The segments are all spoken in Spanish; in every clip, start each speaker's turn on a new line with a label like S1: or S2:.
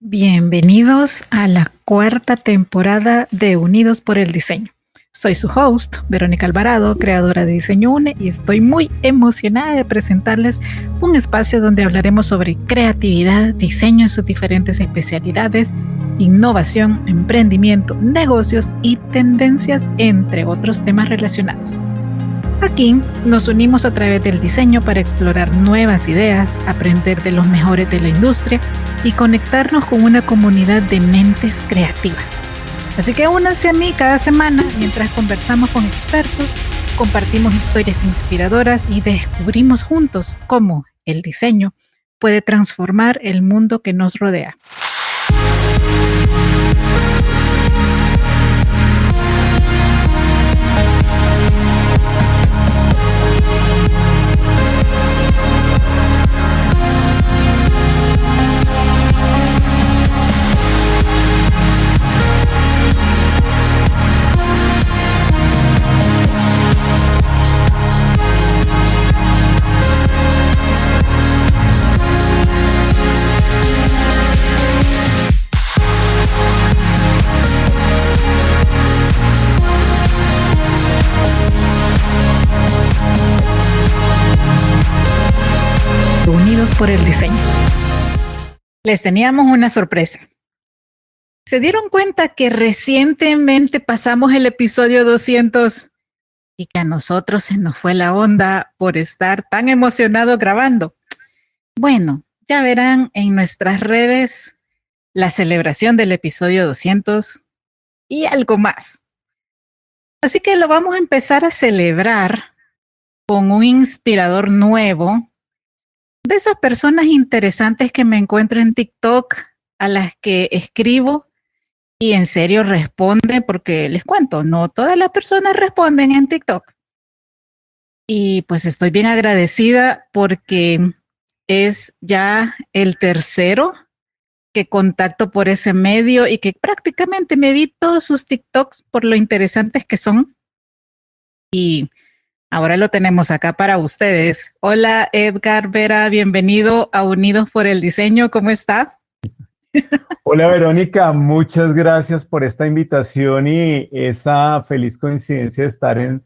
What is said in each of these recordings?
S1: Bienvenidos a la cuarta temporada de Unidos por el Diseño. Soy su host, Verónica Alvarado, creadora de Diseño UNE, y estoy muy emocionada de presentarles un espacio donde hablaremos sobre creatividad, diseño en sus diferentes especialidades, innovación, emprendimiento, negocios y tendencias, entre otros temas relacionados. Aquí nos unimos a través del diseño para explorar nuevas ideas, aprender de los mejores de la industria y conectarnos con una comunidad de mentes creativas. Así que únanse a mí cada semana mientras conversamos con expertos, compartimos historias inspiradoras y descubrimos juntos cómo el diseño puede transformar el mundo que nos rodea. Unidos por el diseño. Les teníamos una sorpresa. ¿Se dieron cuenta que recientemente pasamos el episodio 200 y que a nosotros se nos fue la onda por estar tan emocionados grabando? Bueno, ya verán en nuestras redes la celebración del episodio 200 y algo más. Así que lo vamos a empezar a celebrar con un inspirador nuevo, de esas personas interesantes que me encuentro en TikTok, a las que escribo y en serio responde, porque les cuento, no todas las personas responden en TikTok. Y pues estoy bien agradecida porque es ya el tercero que contacto por ese medio y que prácticamente me vi todos sus TikToks por lo interesantes que son. Y ahora lo tenemos acá para ustedes. Hola Edgar Vera, bienvenido a Unidos por el Diseño, ¿cómo está?
S2: Hola Verónica, muchas gracias por esta invitación y esa feliz coincidencia de estar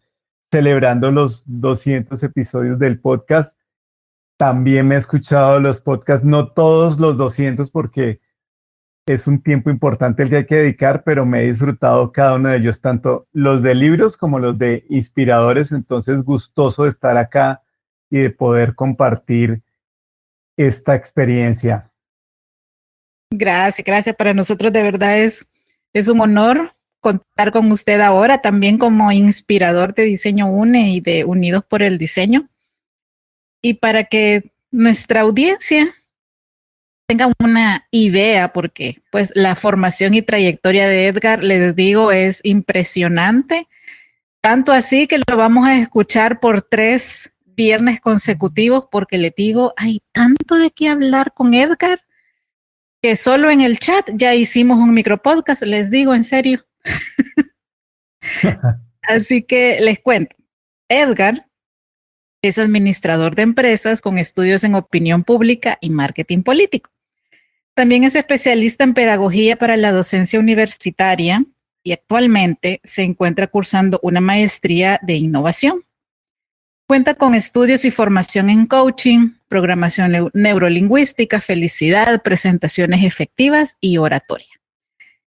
S2: celebrando los 200 episodios del podcast. También me he escuchado los podcasts, no todos los 200 porque es un tiempo importante el que hay que dedicar, pero me he disfrutado cada uno de ellos, tanto los de libros como los de inspiradores, entonces gustoso de estar acá y de poder compartir esta experiencia.
S1: Gracias. Para nosotros de verdad es un honor contar con usted ahora, también como inspirador de Diseño UNE y de Unidos por el Diseño. Y para que nuestra audiencia tenga una idea, porque pues la formación y trayectoria de Edgar, les digo, es impresionante. Tanto así que lo vamos a escuchar por 3 viernes consecutivos, porque le digo, hay tanto de qué hablar con Edgar, que solo en el chat ya hicimos un micropodcast, les digo en serio. Así que les cuento. Edgar es administrador de empresas con estudios en opinión pública y marketing político. También es especialista en pedagogía para la docencia universitaria y actualmente se encuentra cursando una maestría de innovación. Cuenta con estudios y formación en coaching, programación neurolingüística, felicidad, presentaciones efectivas y oratoria.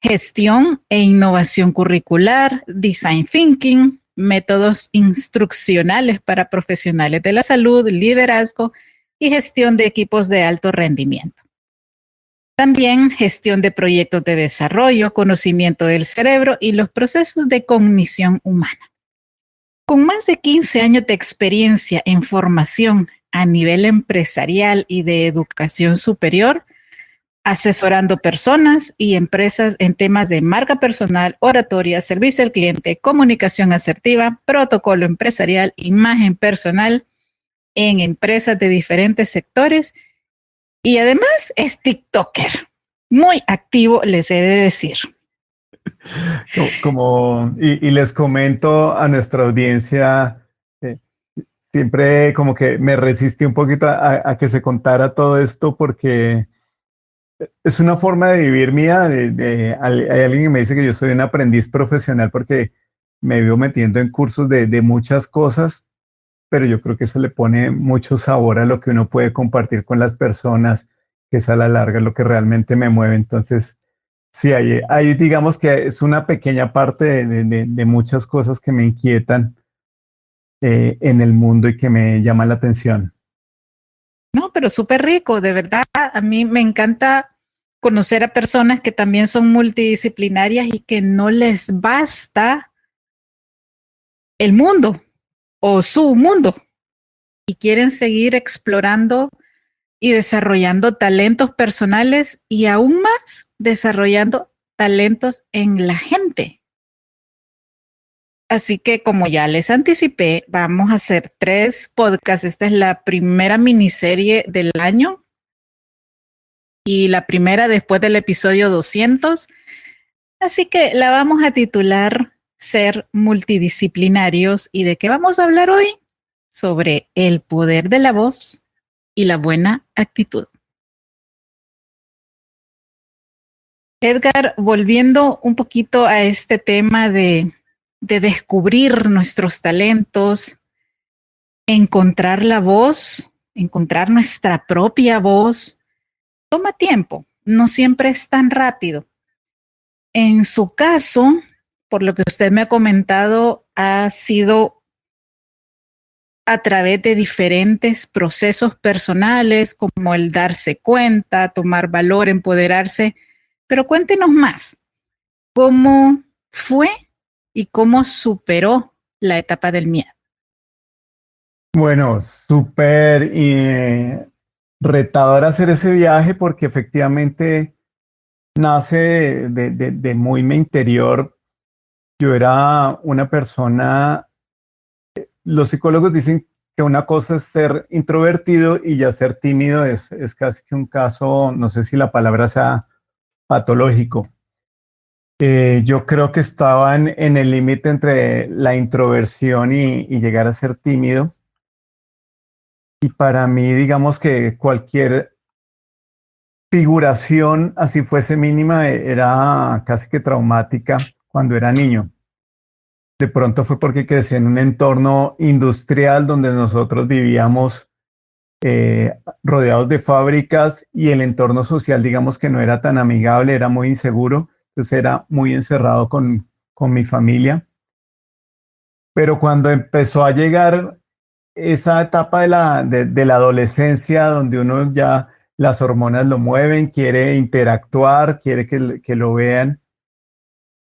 S1: Gestión e innovación curricular, design thinking, métodos instruccionales para profesionales de la salud, liderazgo y gestión de equipos de alto rendimiento. También gestión de proyectos de desarrollo, conocimiento del cerebro y los procesos de cognición humana. Con más de 15 años de experiencia en formación a nivel empresarial y de educación superior, asesorando personas y empresas en temas de marca personal, oratoria, servicio al cliente, comunicación asertiva, protocolo empresarial, imagen personal en empresas de diferentes sectores, y además es TikToker. Muy activo, les he de decir.
S2: Y les comento a nuestra audiencia, siempre como que me resistí un poquito a que se contara todo esto porque es una forma de vivir mía. Hay alguien que me dice que yo soy un aprendiz profesional porque me vivo metiendo en cursos de muchas cosas, pero yo creo que eso le pone mucho sabor a lo que uno puede compartir con las personas, que es a la larga lo que realmente me mueve. Entonces, sí, ahí digamos que es una pequeña parte de muchas cosas que me inquietan en el mundo y que me llaman la atención.
S1: No, pero súper rico, de verdad. A mí me encanta conocer a personas que también son multidisciplinarias y que no les basta el mundo o su mundo y quieren seguir explorando y desarrollando talentos personales y aún más desarrollando talentos en la gente. Así que como ya les anticipé, vamos a hacer 3 podcasts. Esta es la primera miniserie del año y la primera después del episodio 200. Así que la vamos a titular Ser multidisciplinarios. ¿Y de qué vamos a hablar hoy? Sobre el poder de la voz y la buena actitud. Edgar, volviendo un poquito a este tema de descubrir nuestros talentos, encontrar la voz, encontrar nuestra propia voz, toma tiempo, no siempre es tan rápido. En su caso, por lo que usted me ha comentado, ha sido a través de diferentes procesos personales, como el darse cuenta, tomar valor, empoderarse. Pero cuéntenos más, ¿cómo fue y cómo superó la etapa del miedo?
S2: Bueno, súper retador hacer ese viaje porque efectivamente nace de muy mi interior. Yo era una persona, los psicólogos dicen que una cosa es ser introvertido y ya ser tímido es casi que un caso, no sé si la palabra sea patológico. Yo creo que estaba en el límite entre la introversión y llegar a ser tímido. Y para mí, digamos que cualquier figuración, así fuese mínima, era casi que traumática cuando era niño. De pronto fue porque crecí en un entorno industrial donde nosotros vivíamos rodeados de fábricas y el entorno social, digamos que no era tan amigable, era muy inseguro, entonces era muy encerrado con mi familia. Pero cuando empezó a llegar esa etapa de la adolescencia, donde uno ya las hormonas lo mueven, quiere interactuar, quiere que lo vean,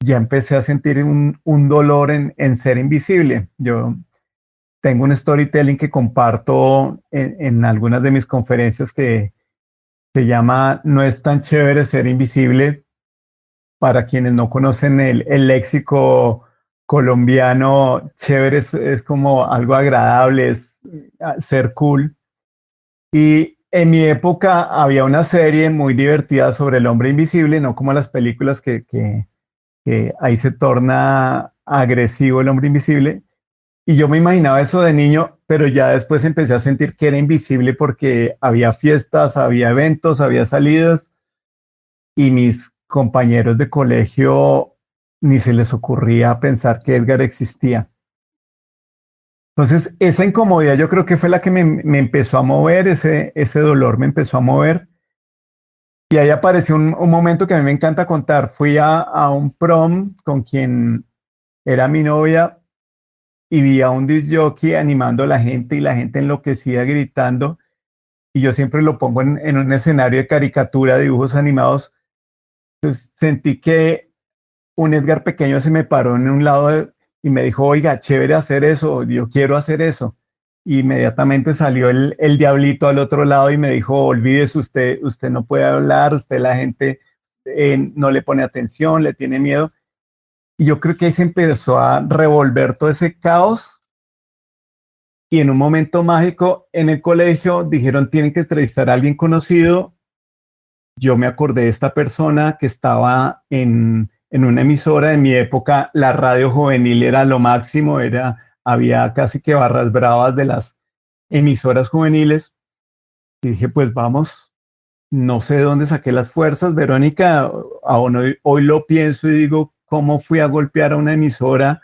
S2: ya empecé a sentir un dolor en ser invisible. Yo tengo un storytelling que comparto en algunas de mis conferencias que se llama No es tan chévere ser invisible. Para quienes no conocen el léxico colombiano, chévere es como algo agradable, es ser cool. Y en mi época había una serie muy divertida sobre el hombre invisible, no como las películas que ahí se torna agresivo el hombre invisible. Y yo me imaginaba eso de niño, pero ya después empecé a sentir que era invisible porque había fiestas, había eventos, había salidas y mis compañeros de colegio ni se les ocurría pensar que Edgar existía. Entonces, esa incomodidad yo creo que fue la que me empezó a mover, ese dolor me empezó a mover. Y ahí apareció un momento que a mí me encanta contar. Fui a un prom con quien era mi novia y vi a un disc jockey animando a la gente y la gente enloquecida gritando. Y yo siempre lo pongo en un escenario de caricatura, de dibujos animados. Entonces sentí que un Edgar pequeño se me paró en un y me dijo, oiga, chévere hacer eso, yo quiero hacer eso. Y inmediatamente salió el diablito al otro lado y me dijo, olvídese usted no puede hablar, usted la gente no le pone atención, le tiene miedo. Y yo creo que ahí se empezó a revolver todo ese caos y en un momento mágico en el colegio dijeron, tienen que entrevistar a alguien conocido. Yo me acordé de esta persona que estaba en una emisora de mi época, la radio juvenil era lo máximo, había casi que barras bravas de las emisoras juveniles. Y dije, pues vamos. no sé de dónde saqué las fuerzas, Verónica. Aún hoy lo pienso y digo, ¿cómo fui a golpear a una emisora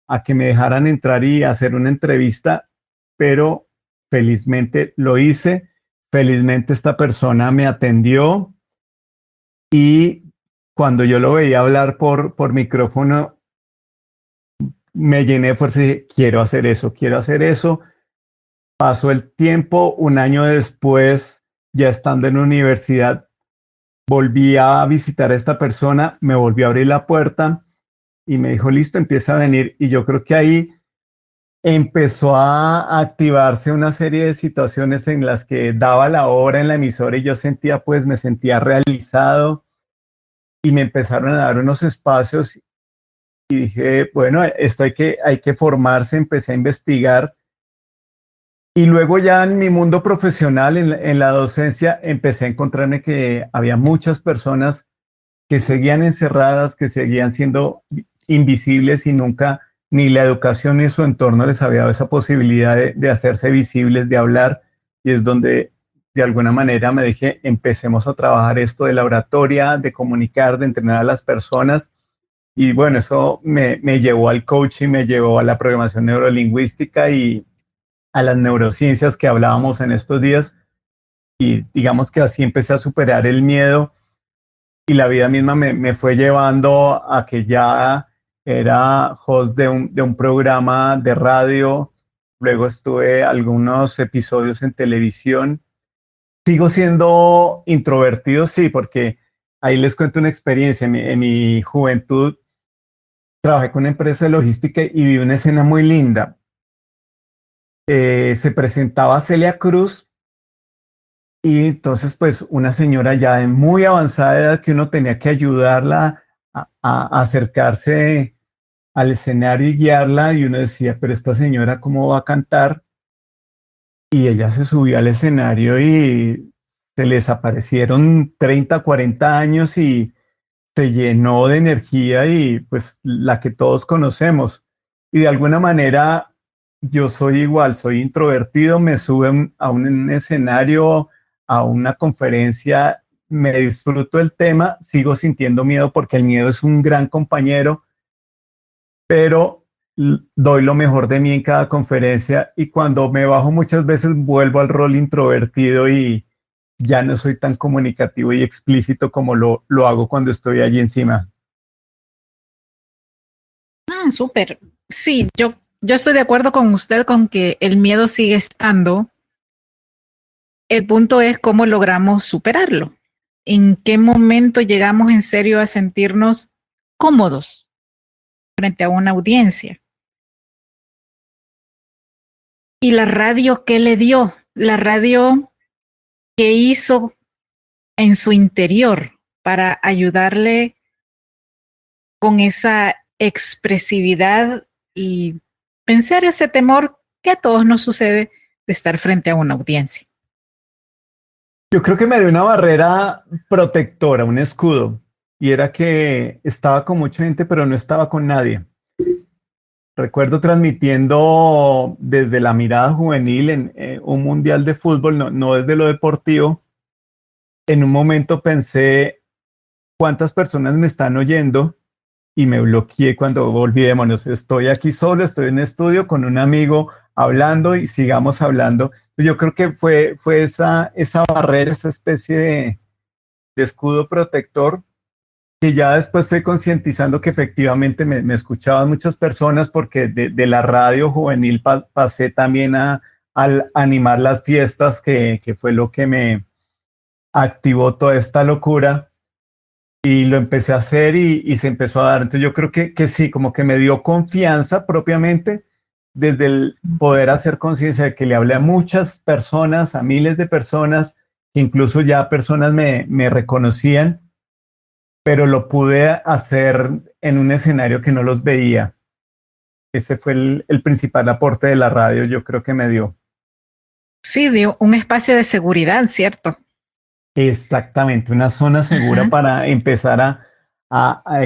S2: a que me dejaran entrar y hacer una entrevista? Pero felizmente lo hice, felizmente esta persona me atendió y cuando yo lo veía hablar por micrófono, me llené de fuerza y dije, quiero hacer eso, quiero hacer eso. Pasó el tiempo, un año después, ya estando en la universidad, volví a visitar a esta persona, me volvió a abrir la puerta y me dijo, listo, empieza a venir. Y yo creo que ahí empezó a activarse una serie de situaciones en las que daba la hora en la emisora y yo sentía, pues me sentía realizado y me empezaron a dar unos espacios y dije, bueno, esto hay que formarse, empecé a investigar. Y luego ya en mi mundo profesional, en la docencia, empecé a encontrarme que había muchas personas que seguían encerradas, que seguían siendo invisibles y nunca ni la educación ni su entorno les había dado esa posibilidad de hacerse visibles, de hablar. Y es donde de alguna manera me dije, empecemos a trabajar esto de la oratoria, de comunicar, de entrenar a las personas. Y bueno, eso me llevó al coaching, me llevó a la programación neurolingüística y a las neurociencias que hablábamos en estos días. Y digamos que así empecé a superar el miedo y la vida misma me fue llevando a que ya era host de un programa de radio, luego estuve algunos episodios en televisión. Sigo siendo introvertido, sí, porque ahí les cuento una experiencia. En mi juventud trabajé con una empresa de logística y vi una escena muy linda. Se presentaba Celia Cruz y entonces pues una señora ya de muy avanzada edad que uno tenía que ayudarla a acercarse al escenario y guiarla y uno decía, pero esta señora ¿cómo va a cantar? Y ella se subió al escenario y se les aparecieron 30, 40 años y se llenó de energía y pues la que todos conocemos. Y de alguna manera yo soy igual, soy introvertido, me suben a un escenario, a una conferencia, me disfruto el tema, sigo sintiendo miedo porque el miedo es un gran compañero, pero doy lo mejor de mí en cada conferencia y cuando me bajo muchas veces vuelvo al rol introvertido y ya no soy tan comunicativo y explícito como lo hago cuando estoy allí encima.
S1: Ah, súper. Sí, yo estoy de acuerdo con usted con que el miedo sigue estando. El punto es cómo logramos superarlo. ¿En qué momento llegamos en serio a sentirnos cómodos frente a una audiencia? ¿Y la radio qué le dio? La radio, ¿qué hizo en su interior para ayudarle con esa expresividad y vencer ese temor que a todos nos sucede de estar frente a una audiencia?
S2: Yo creo que me dio una barrera protectora, un escudo, y era que estaba con mucha gente, pero no estaba con nadie. Recuerdo transmitiendo desde la mirada juvenil en un mundial de fútbol, no desde lo deportivo. En un momento pensé cuántas personas me están oyendo y me bloqueé cuando volví, demonios, estoy aquí solo, estoy en estudio con un amigo hablando y sigamos hablando. Yo creo que fue esa barrera, esa especie de escudo protector que ya después fui concientizando que efectivamente me escuchaban muchas personas porque de la radio juvenil pasé también al animar las fiestas, que fue lo que me activó toda esta locura y lo empecé a hacer y se empezó a dar. Entonces yo creo que sí, como que me dio confianza propiamente desde el poder hacer conciencia de que le hablé a muchas personas, a miles de personas, que incluso ya personas me reconocían, pero lo pude hacer en un escenario que no los veía. Ese fue el principal aporte de la radio, yo creo que me dio.
S1: Sí, dio un espacio de seguridad, ¿cierto?
S2: Exactamente, una zona segura
S1: Ajá.
S2: para empezar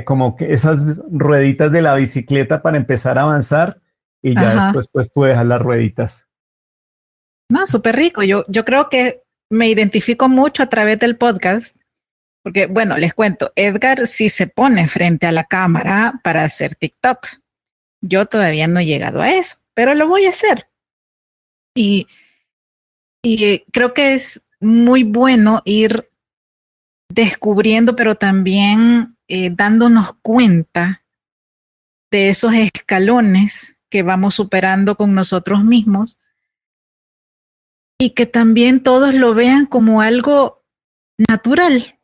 S2: como que esas rueditas de la bicicleta para empezar a avanzar y ya
S1: Ajá.
S2: después pues pude dejar las rueditas.
S1: No, súper rico. Yo creo que me identifico mucho a través del podcast, porque, bueno, les cuento, Edgar sí se pone frente a la cámara para hacer TikToks. Yo todavía no he llegado a eso, pero lo voy a hacer. Y, creo que es muy bueno ir descubriendo, pero también dándonos cuenta de esos escalones que vamos superando con nosotros mismos y que también todos lo vean como algo natural.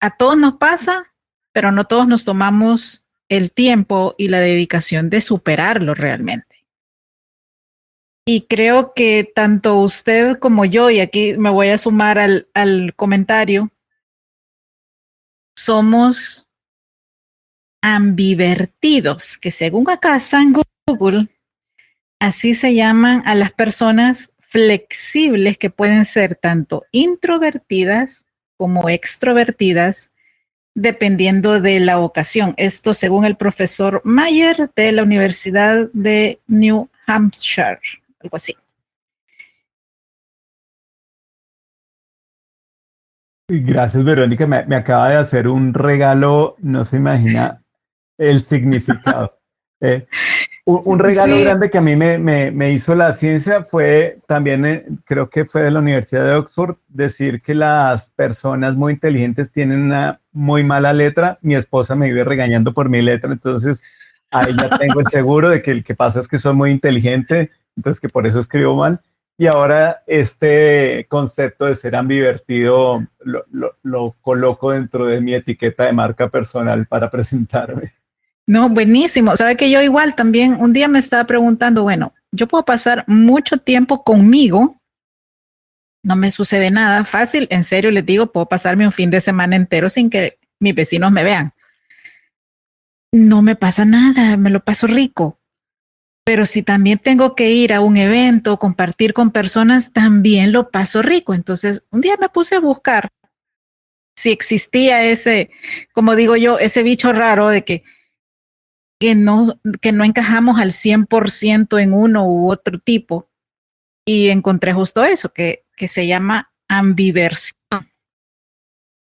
S1: A todos nos pasa, pero no todos nos tomamos el tiempo y la dedicación de superarlo realmente. Y creo que tanto usted como yo, y aquí me voy a sumar al comentario, somos ambivertidos, que según acá en Google, así se llaman a las personas flexibles que pueden ser tanto introvertidas como extrovertidas, dependiendo de la ocasión. Esto según el profesor Mayer de la Universidad de New Hampshire, algo así.
S2: Gracias, Verónica. Me acaba de hacer un regalo, no se imagina el significado. Eh, un regalo
S1: Sí,
S2: grande que a mí me hizo la ciencia fue también, creo que fue de la Universidad de Oxford, decir que las personas muy inteligentes tienen una muy mala letra. Mi esposa me vive regañando por mi letra, entonces ahí ya tengo el seguro de que el que pasa es que soy muy inteligente, entonces que por eso escribo mal. Y ahora este concepto de ser ambivertido lo coloco dentro de mi etiqueta de marca personal para presentarme.
S1: no, buenísimo. Sabe que yo igual también un día me estaba preguntando, bueno, yo puedo pasar mucho tiempo conmigo, no me sucede nada fácil, en serio les digo, puedo pasarme un fin de semana entero sin que mis vecinos me vean. No me pasa nada, me lo paso rico. Pero si también tengo que ir a un evento, compartir con personas, también lo paso rico. Entonces, un día me puse a buscar si existía ese, como digo yo, ese bicho raro de que no encajamos al 100% en uno u otro tipo. Y encontré justo eso, que se llama ambiversión.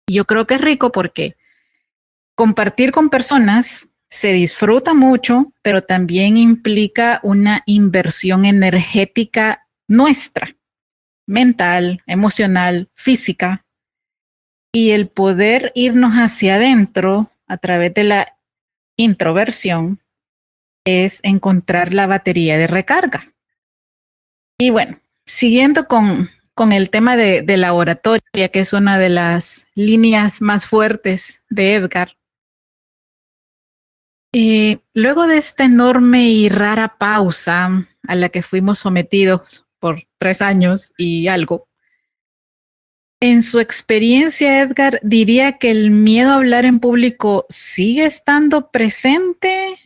S1: Y yo creo que es rico porque compartir con personas se disfruta mucho, pero también implica una inversión energética nuestra, mental, emocional, física, y el poder irnos hacia adentro a través de la introversión es encontrar la batería de recarga. Y bueno, siguiendo con el tema de la oratoria, que es una de las líneas más fuertes de Edgar, luego de esta enorme y rara pausa a la que fuimos sometidos por 3 años y algo, en su experiencia, Edgar, diría que el miedo a hablar en público sigue estando presente.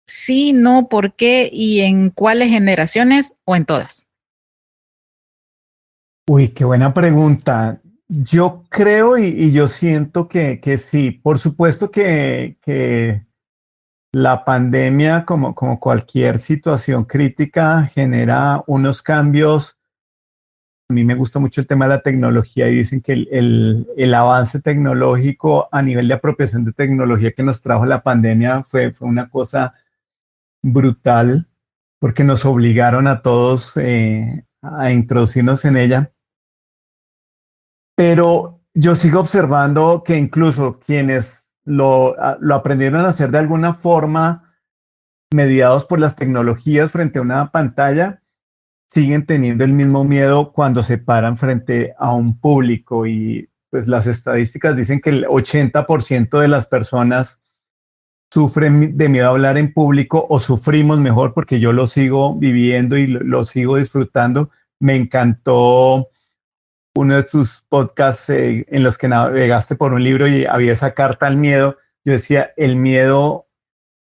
S1: Sí, no, ¿por qué? ¿Y en cuáles generaciones o en todas?
S2: Uy, qué buena pregunta. Yo creo y yo siento que sí. Por supuesto que la pandemia, como cualquier situación crítica, genera unos cambios. A mí me gusta mucho el tema de la tecnología y dicen que el avance tecnológico a nivel de apropiación de tecnología que nos trajo la pandemia fue una cosa brutal porque nos obligaron a todos a introducirnos en ella. Pero yo sigo observando que incluso quienes lo aprendieron a hacer de alguna forma, mediados por las tecnologías frente a una pantalla, siguen teniendo el mismo miedo cuando se paran frente a un público. Y pues las estadísticas dicen que el 80% de las personas sufren de miedo a hablar en público o sufrimos mejor porque yo lo sigo viviendo y lo sigo disfrutando. Me encantó uno de tus podcasts en los que navegaste por un libro y había esa carta al miedo. Yo decía, el miedo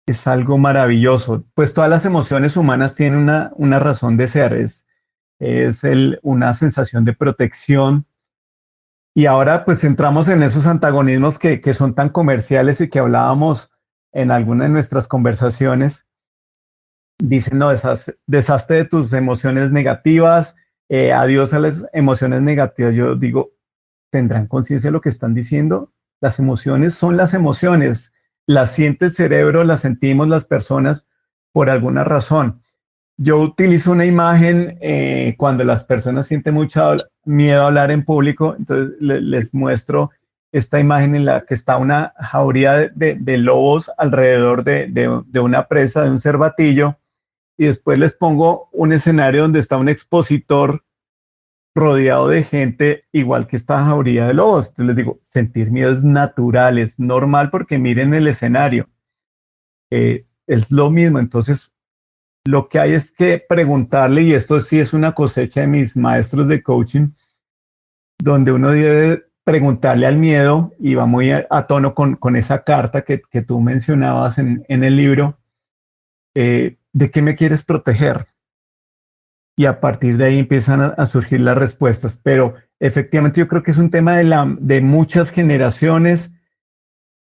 S2: es algo maravilloso, pues todas las emociones humanas tienen una razón de ser, una sensación de protección. Y ahora pues entramos en esos antagonismos que son tan comerciales y que hablábamos en alguna de nuestras conversaciones. Dicen, no, deshazte de tus emociones negativas, adiós a las emociones negativas. Yo digo, ¿tendrán conciencia de lo que están diciendo? Las emociones son las emociones, las siente el cerebro, las sentimos las personas por alguna razón. Yo utilizo una imagen cuando las personas sienten mucho miedo a hablar en público, entonces les muestro esta imagen en la que está una jauría de lobos alrededor de una presa, de un cervatillo, y después les pongo un escenario donde está un expositor rodeado de gente igual que esta jauría de lobos. Entonces les digo, sentir miedo es natural, es normal porque miren el escenario. Es lo mismo, entonces lo que hay es que preguntarle, y esto sí es una cosecha de mis maestros de coaching, donde uno debe preguntarle al miedo, y va muy a tono con esa carta que tú mencionabas en el libro, ¿de qué me quieres proteger? Y a partir de ahí empiezan a surgir las respuestas. Pero efectivamente yo creo que es un tema de muchas generaciones.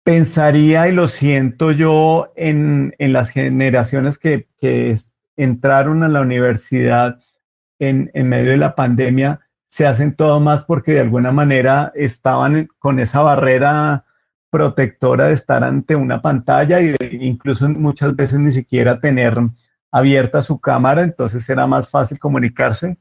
S2: Pensaría, y lo siento yo, en las generaciones que entraron a la universidad en medio de la pandemia, se hacen todo más porque de alguna manera estaban con esa barrera protectora de estar ante una pantalla y incluso muchas veces ni siquiera tener abierta su cámara, entonces era más fácil comunicarse.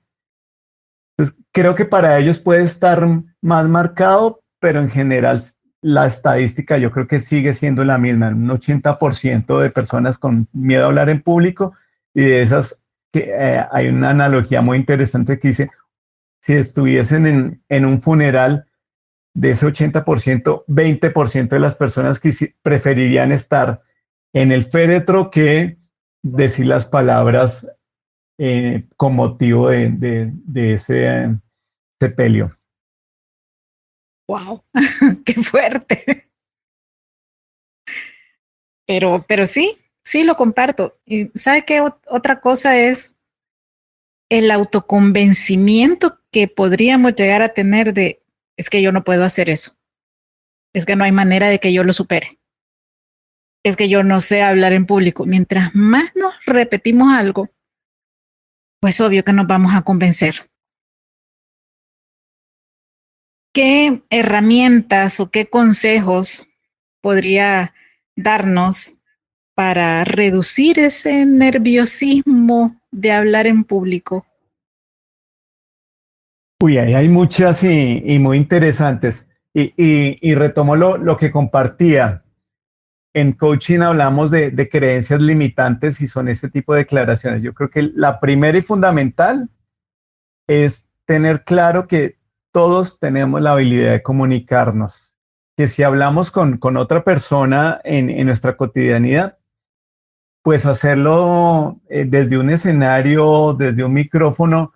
S2: Entonces, creo que para ellos puede estar más marcado, pero en general la estadística yo creo que sigue siendo la misma, un 80% de personas con miedo a hablar en público, y de esas que hay una analogía muy interesante que dice, si estuviesen en un funeral, de ese 80%, 20% de las personas que preferirían estar en el féretro que decir las palabras con motivo de ese sepelio.
S1: ¡Wow! ¡Qué fuerte! Pero sí lo comparto. Y ¿sabe qué? Otra cosa es el autoconvencimiento que podríamos llegar a tener de, es que yo no puedo hacer eso. Es que no hay manera de que yo lo supere. Es que yo no sé hablar en público. Mientras más nos repetimos algo, pues obvio que nos vamos a convencer. ¿Qué herramientas o qué consejos podría darnos para reducir ese nerviosismo de hablar en público?
S2: Uy, ahí hay muchas y muy interesantes. Y retomo lo que compartía. En coaching hablamos de creencias limitantes y son ese tipo de declaraciones. Yo creo que la primera y fundamental es tener claro que todos tenemos la habilidad de comunicarnos, que si hablamos con otra persona en nuestra cotidianidad, pues hacerlo desde un escenario, desde un micrófono,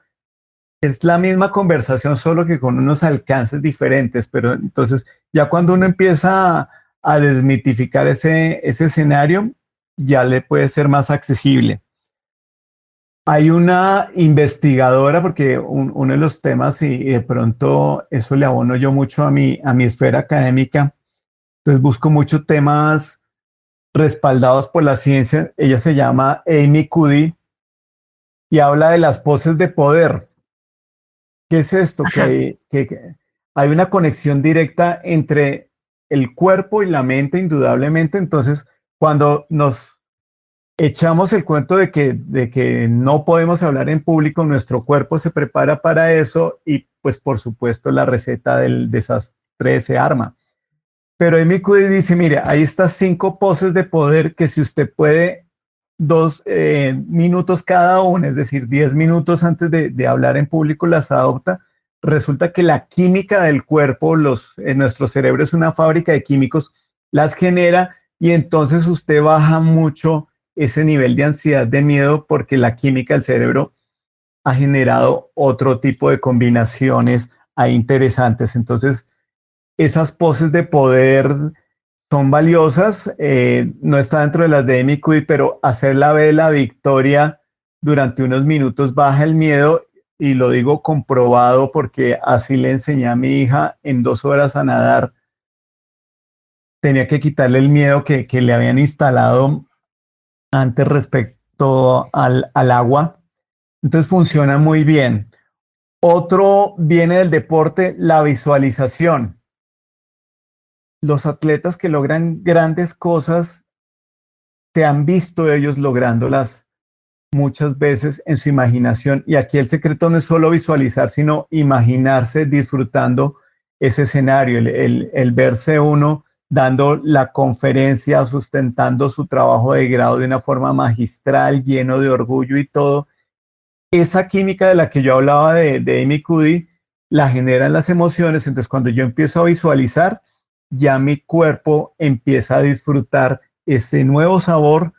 S2: es la misma conversación, solo que con unos alcances diferentes, pero entonces ya cuando uno empieza a desmitificar ese escenario, ya le puede ser más accesible. Hay una investigadora, porque uno de los temas, y de pronto eso le abono yo mucho a mi esfera académica, entonces busco muchos temas respaldados por la ciencia. Ella se llama Amy Cuddy y habla de las poses de poder. ¿Qué es esto? Que hay una conexión directa entre el cuerpo y la mente, indudablemente. Entonces, cuando nos echamos el cuento de que no podemos hablar en público, nuestro cuerpo se prepara para eso y pues por supuesto la receta del desastre se arma. Pero Amy Cuddy dice, mire, ahí estas 5 poses de poder que si usted puede 2 minutos cada una, es decir, 10 minutos antes de hablar en público las adopta, resulta que la química del cuerpo, nuestro cerebro es una fábrica de químicos, las genera y entonces usted baja mucho ese nivel de ansiedad, de miedo, porque la química del cerebro ha generado otro tipo de combinaciones ahí interesantes. Entonces, esas poses de poder son valiosas, no está dentro de las de Amy Cuddy, pero hacer la B de la victoria durante unos minutos baja el miedo, y lo digo comprobado porque así le enseñé a mi hija en 2 horas a nadar. Tenía que quitarle el miedo que le habían instalado antes respecto al agua. Entonces funciona muy bien. Otro viene del deporte, la visualización. Los atletas que logran grandes cosas, te han visto ellos lográndolas muchas veces en su imaginación. Y aquí el secreto no es solo visualizar, sino imaginarse disfrutando ese escenario, el verse uno dando la conferencia, sustentando su trabajo de grado de una forma magistral, lleno de orgullo y todo. Esa química de la que yo hablaba de Amy Cuddy, la generan las emociones. Entonces, cuando yo empiezo a visualizar, ya mi cuerpo empieza a disfrutar ese nuevo sabor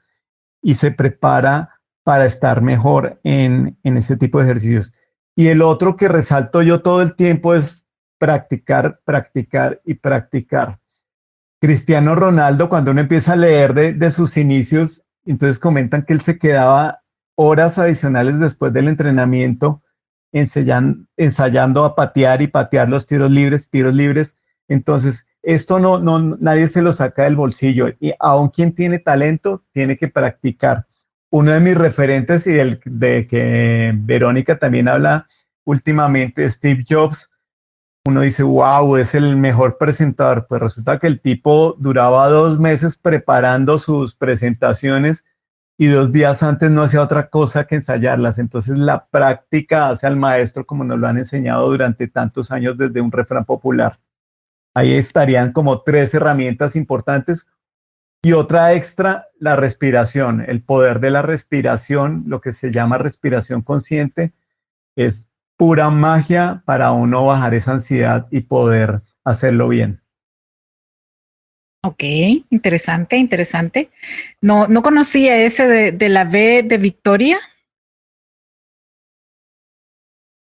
S2: y se prepara para estar mejor en ese tipo de ejercicios. Y el otro que resalto yo todo el tiempo es practicar, practicar y practicar. Cristiano Ronaldo, cuando uno empieza a leer de sus inicios, entonces comentan que él se quedaba horas adicionales después del entrenamiento ensayando a patear y patear los tiros libres, tiros libres. Entonces, esto nadie se lo saca del bolsillo, y aun quien tiene talento tiene que practicar. Uno de mis referentes y de que Verónica también habla últimamente, Steve Jobs. Uno dice, wow, es el mejor presentador. Pues resulta que el tipo duraba 2 meses preparando sus presentaciones y 2 días antes no hacía otra cosa que ensayarlas. Entonces la práctica hace al maestro, como nos lo han enseñado durante tantos años desde un refrán popular. Ahí estarían como 3 herramientas importantes. Y otra extra, la respiración, el poder de la respiración, lo que se llama respiración consciente, es pura magia para uno bajar esa ansiedad y poder hacerlo bien.
S1: Ok, interesante, interesante. No conocía ese de la V de Victoria.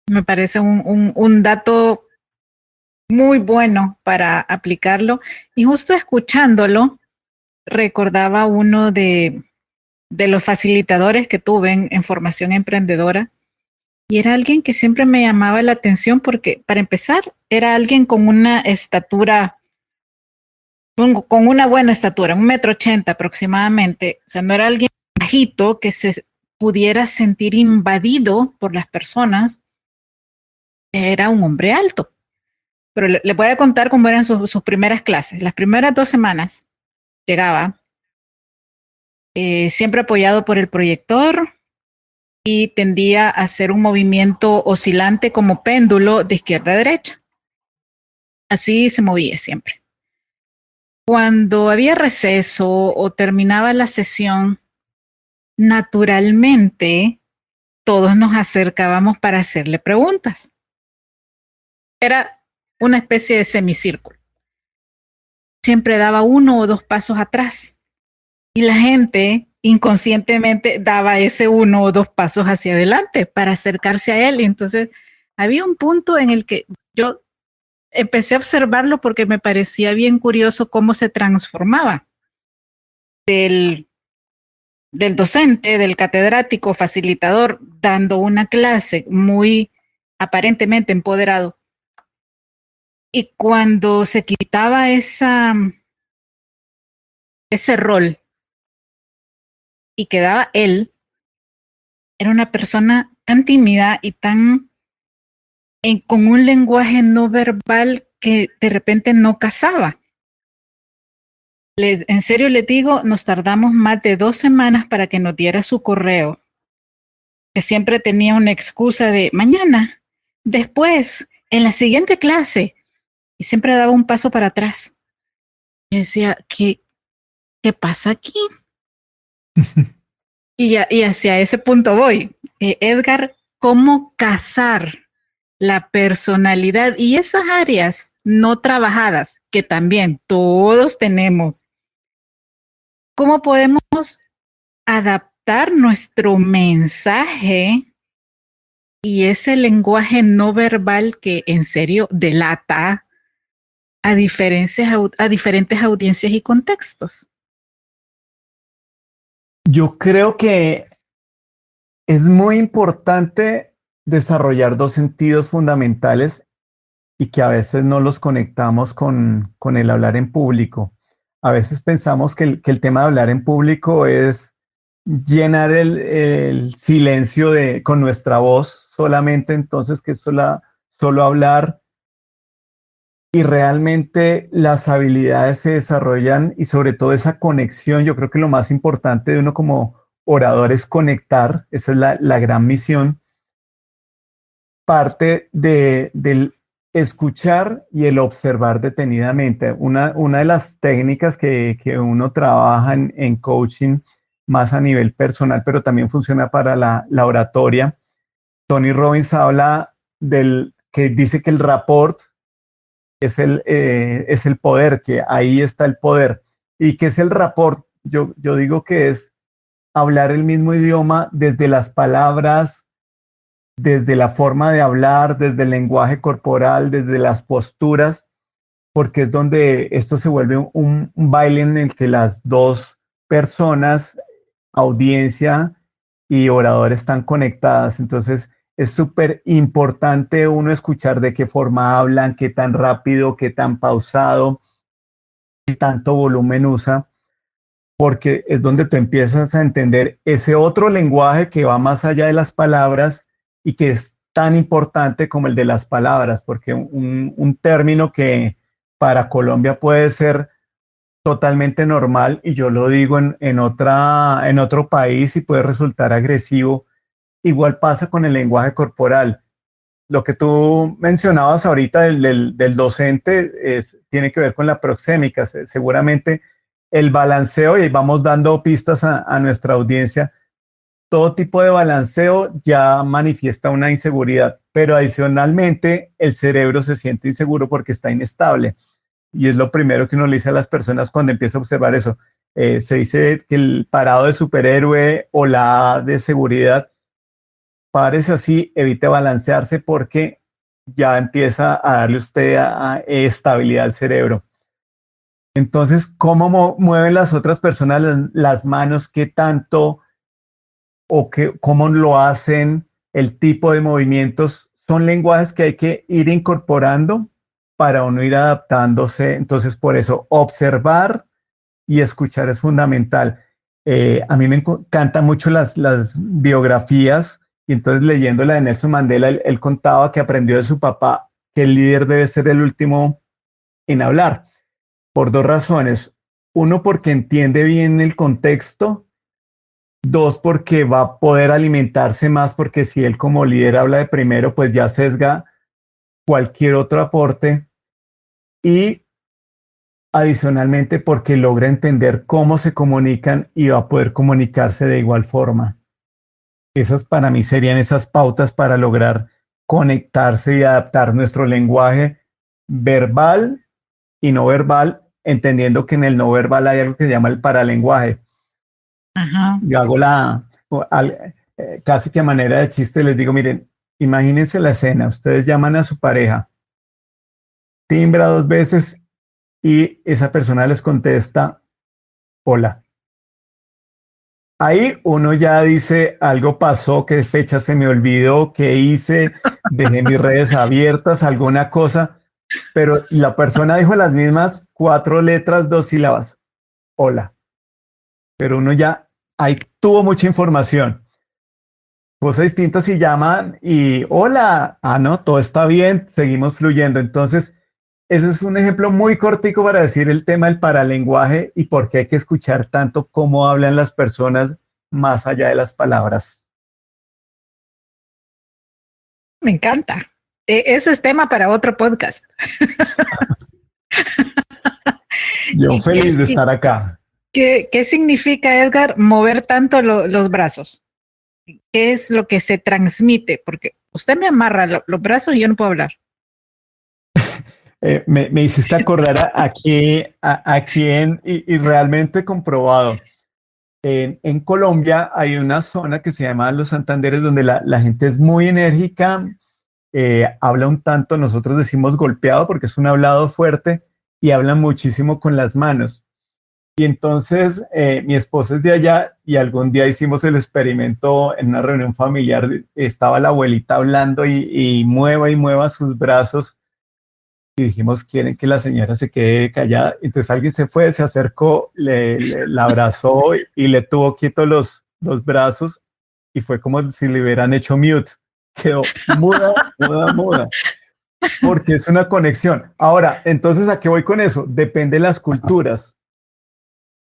S1: Me parece un dato muy bueno para aplicarlo. Y justo escuchándolo, recordaba uno de los facilitadores que tuve en formación emprendedora. Y era alguien que siempre me llamaba la atención porque, para empezar, era alguien con una estatura, con una buena estatura, 1,80 m aproximadamente. O sea, no era alguien bajito que se pudiera sentir invadido por las personas. Era un hombre alto. Pero le voy a contar cómo eran sus primeras clases. Las primeras 2 semanas llegaba, siempre apoyado por el proyector, y tendía a hacer un movimiento oscilante como péndulo de izquierda a derecha. Así se movía siempre. Cuando había receso o terminaba la sesión, naturalmente todos nos acercábamos para hacerle preguntas. Era una especie de semicírculo. Siempre daba 1 o 2 pasos atrás y la gente inconscientemente daba ese 1 o 2 pasos hacia adelante para acercarse a él. Y entonces había un punto en el que yo empecé a observarlo porque me parecía bien curioso cómo se transformaba del docente, del catedrático, facilitador, dando una clase muy aparentemente empoderado. Y cuando se quitaba ese rol y quedaba él, era una persona tan tímida y con un lenguaje no verbal que de repente no casaba. En serio les digo, nos tardamos más de 2 semanas para que nos diera su correo, que siempre tenía una excusa de mañana, después, en la siguiente clase, y siempre daba un paso para atrás. Y decía, ¿qué pasa aquí? y hacia ese punto voy. Edgar, ¿cómo casar la personalidad y esas áreas no trabajadas que también todos tenemos? ¿Cómo podemos adaptar nuestro mensaje y ese lenguaje no verbal que en serio delata a diferentes audiencias y contextos?
S2: Yo creo que es muy importante desarrollar 2 sentidos fundamentales y que a veces no los conectamos con el hablar en público. A veces pensamos que el tema de hablar en público es llenar el silencio con nuestra voz solamente, entonces que solo hablar, y realmente las habilidades se desarrollan y sobre todo esa conexión. Yo creo que lo más importante de uno como orador es conectar, esa es la gran misión, parte del escuchar y el observar detenidamente. Una de las técnicas que uno trabaja en coaching más a nivel personal, pero también funciona para la oratoria. Tony Robbins habla que dice que el rapport es el poder, que ahí está el poder. ¿Y qué es el rapport? Yo digo que es hablar el mismo idioma desde las palabras, desde la forma de hablar, desde el lenguaje corporal, desde las posturas, porque es donde esto se vuelve un baile en el que las dos personas, audiencia y orador, están conectadas. Entonces es súper importante uno escuchar de qué forma hablan, qué tan rápido, qué tan pausado, qué tanto volumen usa, porque es donde tú empiezas a entender ese otro lenguaje que va más allá de las palabras y que es tan importante como el de las palabras, porque un término que para Colombia puede ser totalmente normal, y yo lo digo en otro país y puede resultar agresivo. Igual pasa con el lenguaje corporal. Lo que tú mencionabas ahorita del docente tiene que ver con la proxémica. Seguramente el balanceo, y vamos dando pistas a nuestra audiencia, todo tipo de balanceo ya manifiesta una inseguridad, pero adicionalmente el cerebro se siente inseguro porque está inestable. Y es lo primero que uno le dice a las personas cuando empieza a observar eso. Se dice que el parado de superhéroe o la A de seguridad, párese así, evite balancearse porque ya empieza a darle usted a estabilidad al cerebro. Entonces, ¿cómo mueven las otras personas las manos? ¿Qué tanto o cómo lo hacen? El tipo de movimientos son lenguajes que hay que ir incorporando para uno ir adaptándose. Entonces, por eso, observar y escuchar es fundamental. A mí me encantan mucho las biografías, y entonces leyendo la de Nelson Mandela, él contaba que aprendió de su papá que el líder debe ser el último en hablar, por dos razones. Uno, porque entiende bien el contexto. Dos, porque va a poder alimentarse más, porque si él como líder habla de primero, pues ya sesga cualquier otro aporte. Y adicionalmente porque logra entender cómo se comunican y va a poder comunicarse de igual forma. Esas para mí serían esas pautas para lograr conectarse y adaptar nuestro lenguaje verbal y no verbal, entendiendo que en el no verbal hay algo que se llama el paralenguaje.
S1: Ajá.
S2: Yo hago casi que a manera de chiste, les digo, miren, imagínense la escena, ustedes llaman a su pareja, timbra dos veces y esa persona les contesta, hola. Ahí uno ya dice, algo pasó, qué fecha se me olvidó, qué hice, dejé mis redes abiertas, alguna cosa, pero la persona dijo las mismas cuatro letras, dos sílabas, hola. Pero uno ya, ahí tuvo mucha información. Cosa distinta si llaman y hola, no, todo está bien, seguimos fluyendo. Entonces, ese es un ejemplo muy cortico para decir el tema del paralenguaje y por qué hay que escuchar tanto cómo hablan las personas más allá de las palabras.
S1: Me encanta. Ese es tema para otro podcast.
S2: Yo feliz de estar acá.
S1: ¿Qué significa, Edgar, mover tanto los brazos? ¿Qué es lo que se transmite? Porque usted me amarra los brazos y yo no puedo hablar.
S2: Me hiciste acordar a quién, y realmente comprobado. En Colombia hay una zona que se llama Los Santanderes, donde la gente es muy enérgica, habla un tanto, nosotros decimos golpeado porque es un hablado fuerte, y hablan muchísimo con las manos. Y entonces mi esposa es de allá y algún día hicimos el experimento en una reunión familiar. Estaba la abuelita hablando y mueva sus brazos, y dijimos, quieren que la señora se quede callada. Entonces alguien se fue, se acercó, la abrazó y le tuvo quietos los brazos y fue como si le hubieran hecho mute. Quedó muda, muda, muda. Porque es una conexión. Ahora, entonces, ¿a qué voy con eso? Depende de las culturas.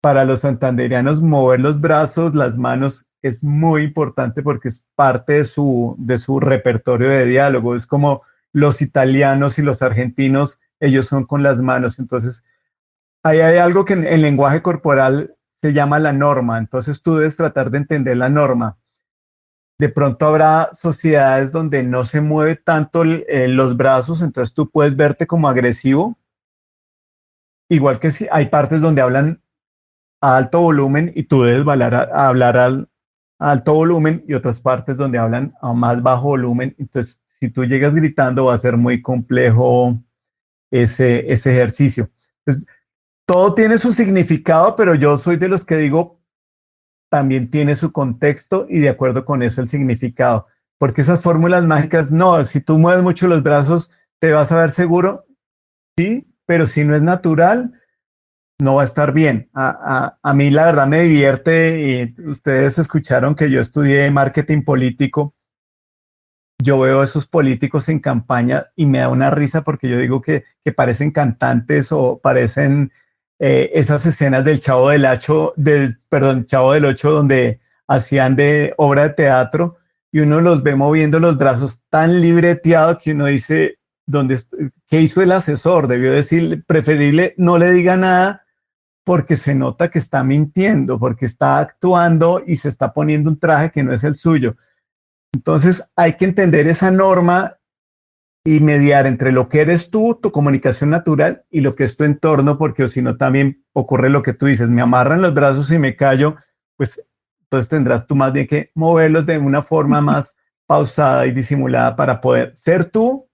S2: Para los santandereanos, mover los brazos, las manos es muy importante porque es parte de su repertorio de diálogo. Es como los italianos y los argentinos, ellos son con las manos. Entonces, ahí hay algo que en lenguaje corporal se llama la norma. Entonces, tú debes tratar de entender la norma. De pronto habrá sociedades donde no se mueve tanto los brazos, entonces tú puedes verte como agresivo, igual que si hay partes donde hablan a alto volumen y tú debes hablar a alto volumen y otras partes donde hablan a más bajo volumen. Entonces, si tú llegas gritando va a ser muy complejo ese ejercicio. Entonces, todo tiene su significado, pero yo soy de los que digo, también tiene su contexto y de acuerdo con eso el significado. Porque esas fórmulas mágicas, no, si tú mueves mucho los brazos, te vas a ver seguro, sí, pero si no es natural, no va a estar bien. A mí la verdad me divierte y ustedes escucharon que yo estudié marketing político. Yo veo a esos políticos en campaña y me da una risa porque yo digo que parecen cantantes o parecen esas escenas del Chavo del Ocho, perdón, Chavo del Ocho, donde hacían de obra de teatro y uno los ve moviendo los brazos tan libreteado que uno dice, ¿qué hizo el asesor? Debió decir, preferible no le diga nada porque se nota que está mintiendo, porque está actuando y se está poniendo un traje que no es el suyo. Entonces hay que entender esa norma y mediar entre lo que eres tú, tu comunicación natural y lo que es tu entorno, porque si no también ocurre lo que tú dices, me amarran los brazos y me callo, pues entonces tendrás tú más bien que moverlos de una forma más pausada y disimulada para poder ser tú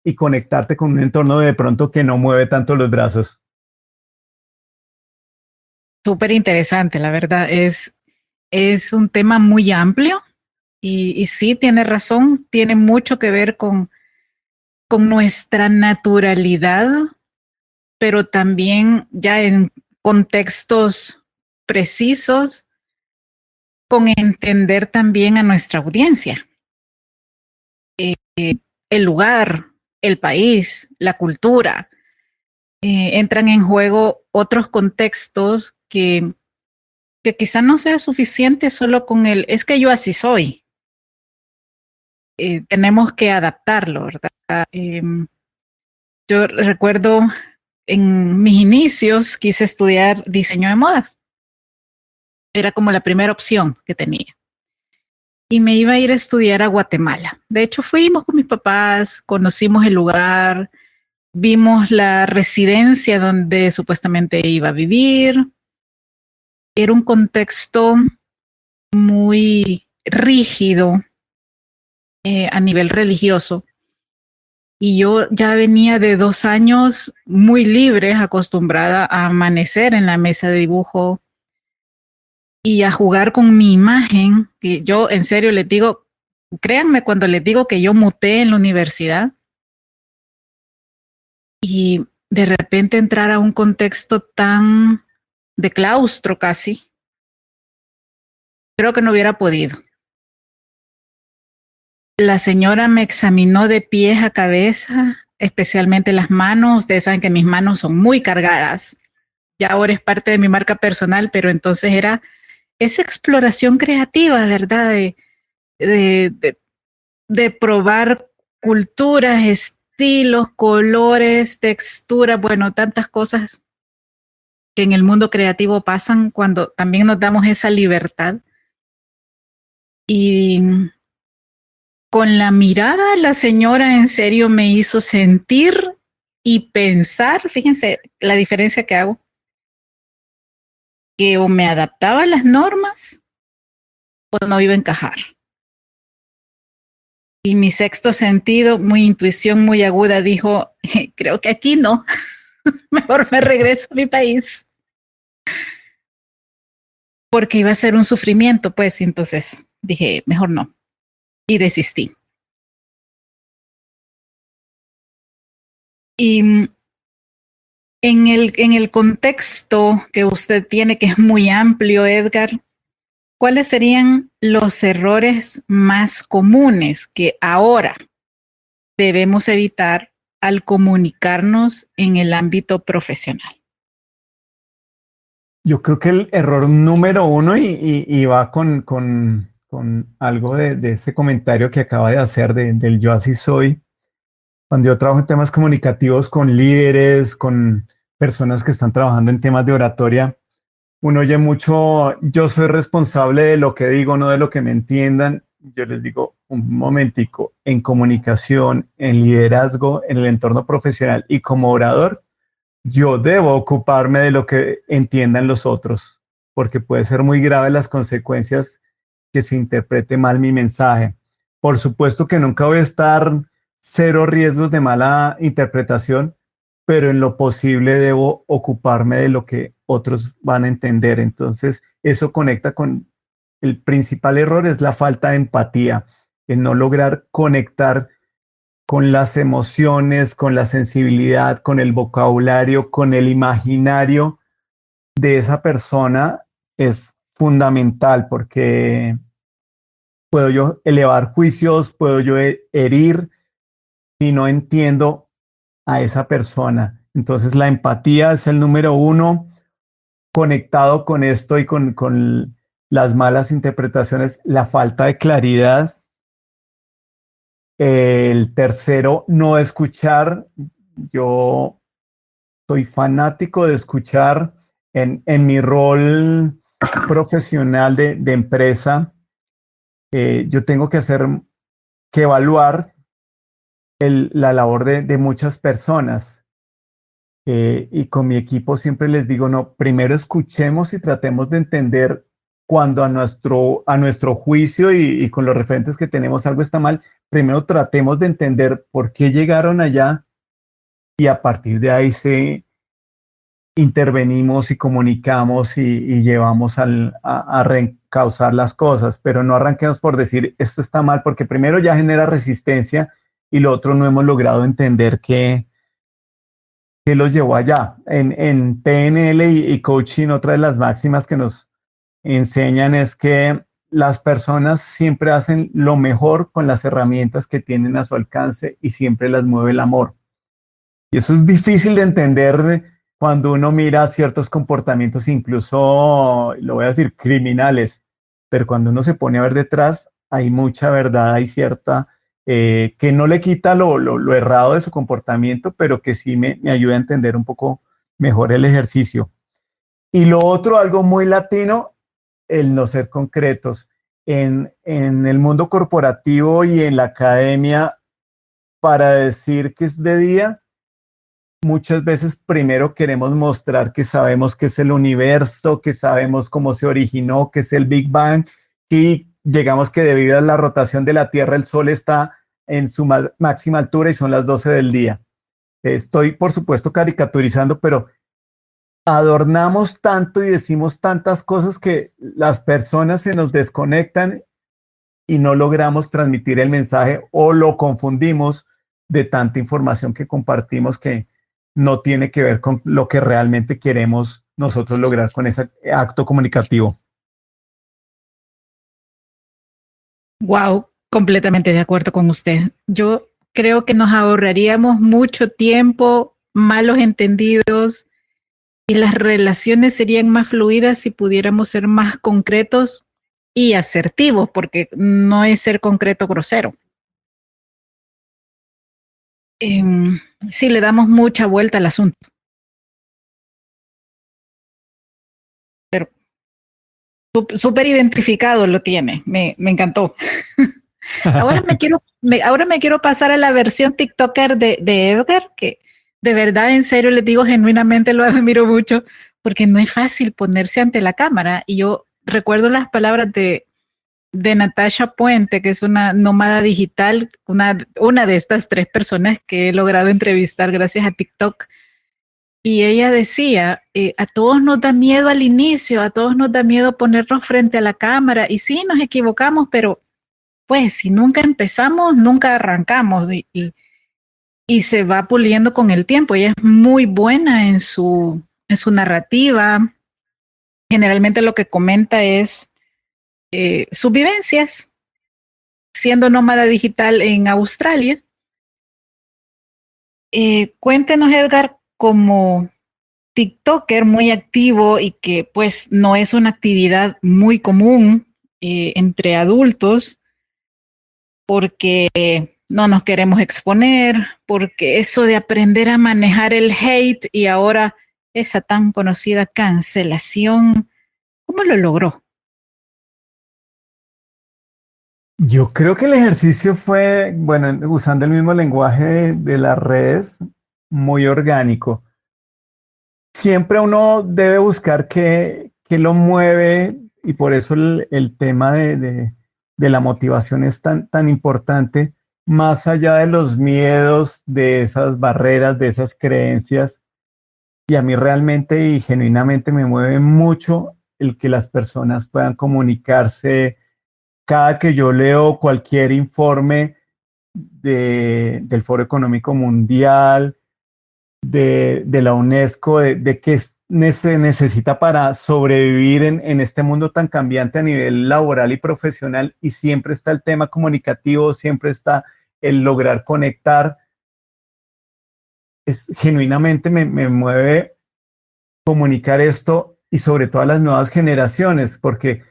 S2: y conectarte con un entorno de pronto que no mueve tanto los brazos.
S1: Súper interesante, la verdad. Es un tema muy amplio y sí, tiene razón, tiene mucho que ver con nuestra naturalidad, pero también ya en contextos precisos, con entender también a nuestra audiencia, el lugar, el país, la cultura. Entran en juego otros contextos que quizá no sea suficiente solo con es que yo así soy. Tenemos que adaptarlo, ¿verdad? Yo recuerdo en mis inicios quise estudiar diseño de modas. Era como la primera opción que tenía. Y me iba a ir a estudiar a Guatemala. De hecho, fuimos con mis papás, conocimos el lugar, vimos la residencia donde supuestamente iba a vivir. Era un contexto muy rígido a nivel religioso. Y yo ya venía de 2 años muy libre, acostumbrada a amanecer en la mesa de dibujo y a jugar con mi imagen. Y yo en serio les digo, créanme cuando les digo que yo muté en la universidad y de repente entrar a un contexto tan de claustro casi, creo que no hubiera podido. La señora me examinó de pies a cabeza, especialmente las manos. Ustedes saben que mis manos son muy cargadas. Ya ahora es parte de mi marca personal, pero entonces era esa exploración creativa, ¿verdad? De, de, de probar culturas, estilos, colores, texturas, bueno, tantas cosas que en el mundo creativo pasan cuando también nos damos esa libertad. Y con la mirada, la señora en serio me hizo sentir y pensar, fíjense la diferencia que hago, que o me adaptaba a las normas o no iba a encajar. Y mi sexto sentido, mi intuición muy aguda, dijo, creo que aquí no, mejor me regreso a mi país. Porque iba a ser un sufrimiento, pues, entonces dije, mejor no. Y desistí. Y en el contexto que usted tiene, que es muy amplio, Edgar, ¿cuáles serían los errores más comunes que ahora debemos evitar al comunicarnos en el ámbito profesional?
S2: Yo creo que el error número uno, y va con algo de ese comentario que acaba de hacer del yo así soy, cuando yo trabajo en temas comunicativos con líderes, con personas que están trabajando en temas de oratoria, uno oye mucho, yo soy responsable de lo que digo, no de lo que me entiendan. Yo les digo, un momentico, en comunicación, en liderazgo, en el entorno profesional y como orador, yo debo ocuparme de lo que entiendan los otros, porque puede ser muy grave las consecuencias que se interprete mal mi mensaje. Por supuesto que nunca voy a estar cero riesgos de mala interpretación, pero en lo posible debo ocuparme de lo que otros van a entender. Entonces, eso conecta con el principal error, es la falta de empatía, el no lograr conectar con las emociones, con la sensibilidad, con el vocabulario, con el imaginario de esa persona es fundamental porque puedo yo elevar juicios, puedo yo herir si no entiendo a esa persona. Entonces la empatía es el número uno, conectado con esto y con las malas interpretaciones, la falta de claridad. El tercero, no escuchar. Yo soy fanático de escuchar en mi rol profesional de empresa. Yo tengo que evaluar la labor de muchas personas. Y con mi equipo siempre les digo, no, primero escuchemos y tratemos de entender cuando a nuestro juicio y con los referentes que tenemos algo está mal, primero tratemos de entender por qué llegaron allá y a partir de ahí intervenimos y comunicamos y llevamos a reencauzar las cosas, pero no arranquemos por decir esto está mal, porque primero ya genera resistencia y lo otro no hemos logrado entender qué los llevó allá. En PNL y coaching, otra de las máximas que nos enseñan es que las personas siempre hacen lo mejor con las herramientas que tienen a su alcance y siempre las mueve el amor. Y eso es difícil de entender cuando uno mira ciertos comportamientos, incluso, lo voy a decir, criminales, pero cuando uno se pone a ver detrás, hay mucha verdad, hay cierta, que no le quita lo errado de su comportamiento, pero que sí me ayuda a entender un poco mejor el ejercicio. Y lo otro, algo muy latino, el no ser concretos. En el mundo corporativo y en la academia, para decir que es de día, muchas veces primero queremos mostrar que sabemos qué es el universo, que sabemos cómo se originó, qué es el Big Bang, y llegamos que debido a la rotación de la Tierra, el Sol está en su máxima altura y son las 12 del día. Estoy, por supuesto, caricaturizando, pero adornamos tanto y decimos tantas cosas que las personas se nos desconectan y no logramos transmitir el mensaje o lo confundimos de tanta información que compartimos que no tiene que ver con lo que realmente queremos nosotros lograr con ese acto comunicativo.
S1: Wow, completamente de acuerdo con usted. Yo creo que nos ahorraríamos mucho tiempo, malos entendidos y las relaciones serían más fluidas si pudiéramos ser más concretos y asertivos, porque no es ser concreto grosero. Sí, le damos mucha vuelta al asunto. Pero súper identificado lo tiene, me encantó. Ahora me quiero pasar a la versión TikToker de Edgar, que de verdad, en serio, les digo, genuinamente lo admiro mucho, porque no es fácil ponerse ante la cámara. Y yo recuerdo las palabras de Natasha Puente, que es una nómada digital, una de estas 3 personas que he logrado entrevistar gracias a TikTok. Y ella decía, a todos nos da miedo al inicio, a todos nos da miedo ponernos frente a la cámara. Y sí, nos equivocamos, pero pues si nunca empezamos, nunca arrancamos y se va puliendo con el tiempo. Ella es muy buena en su narrativa. Generalmente lo que comenta es sus vivencias siendo nómada digital en Australia. Cuéntenos, Edgar, como TikToker muy activo y que pues no es una actividad muy común entre adultos porque no nos queremos exponer, porque eso de aprender a manejar el hate y ahora esa tan conocida cancelación, ¿cómo lo logró?
S2: Yo creo que el ejercicio fue, bueno, usando el mismo lenguaje de las redes, muy orgánico. Siempre uno debe buscar qué lo mueve y por eso el tema de la motivación es tan importante, más allá de los miedos, de esas barreras, de esas creencias. Y a mí realmente y genuinamente me mueve mucho el que las personas puedan comunicarse. Cada que yo leo cualquier informe del Foro Económico Mundial, de la UNESCO, de qué se necesita para sobrevivir en este mundo tan cambiante a nivel laboral y profesional, y siempre está el tema comunicativo, siempre está el lograr conectar. Genuinamente me mueve comunicar esto y sobre todo a las nuevas generaciones, porque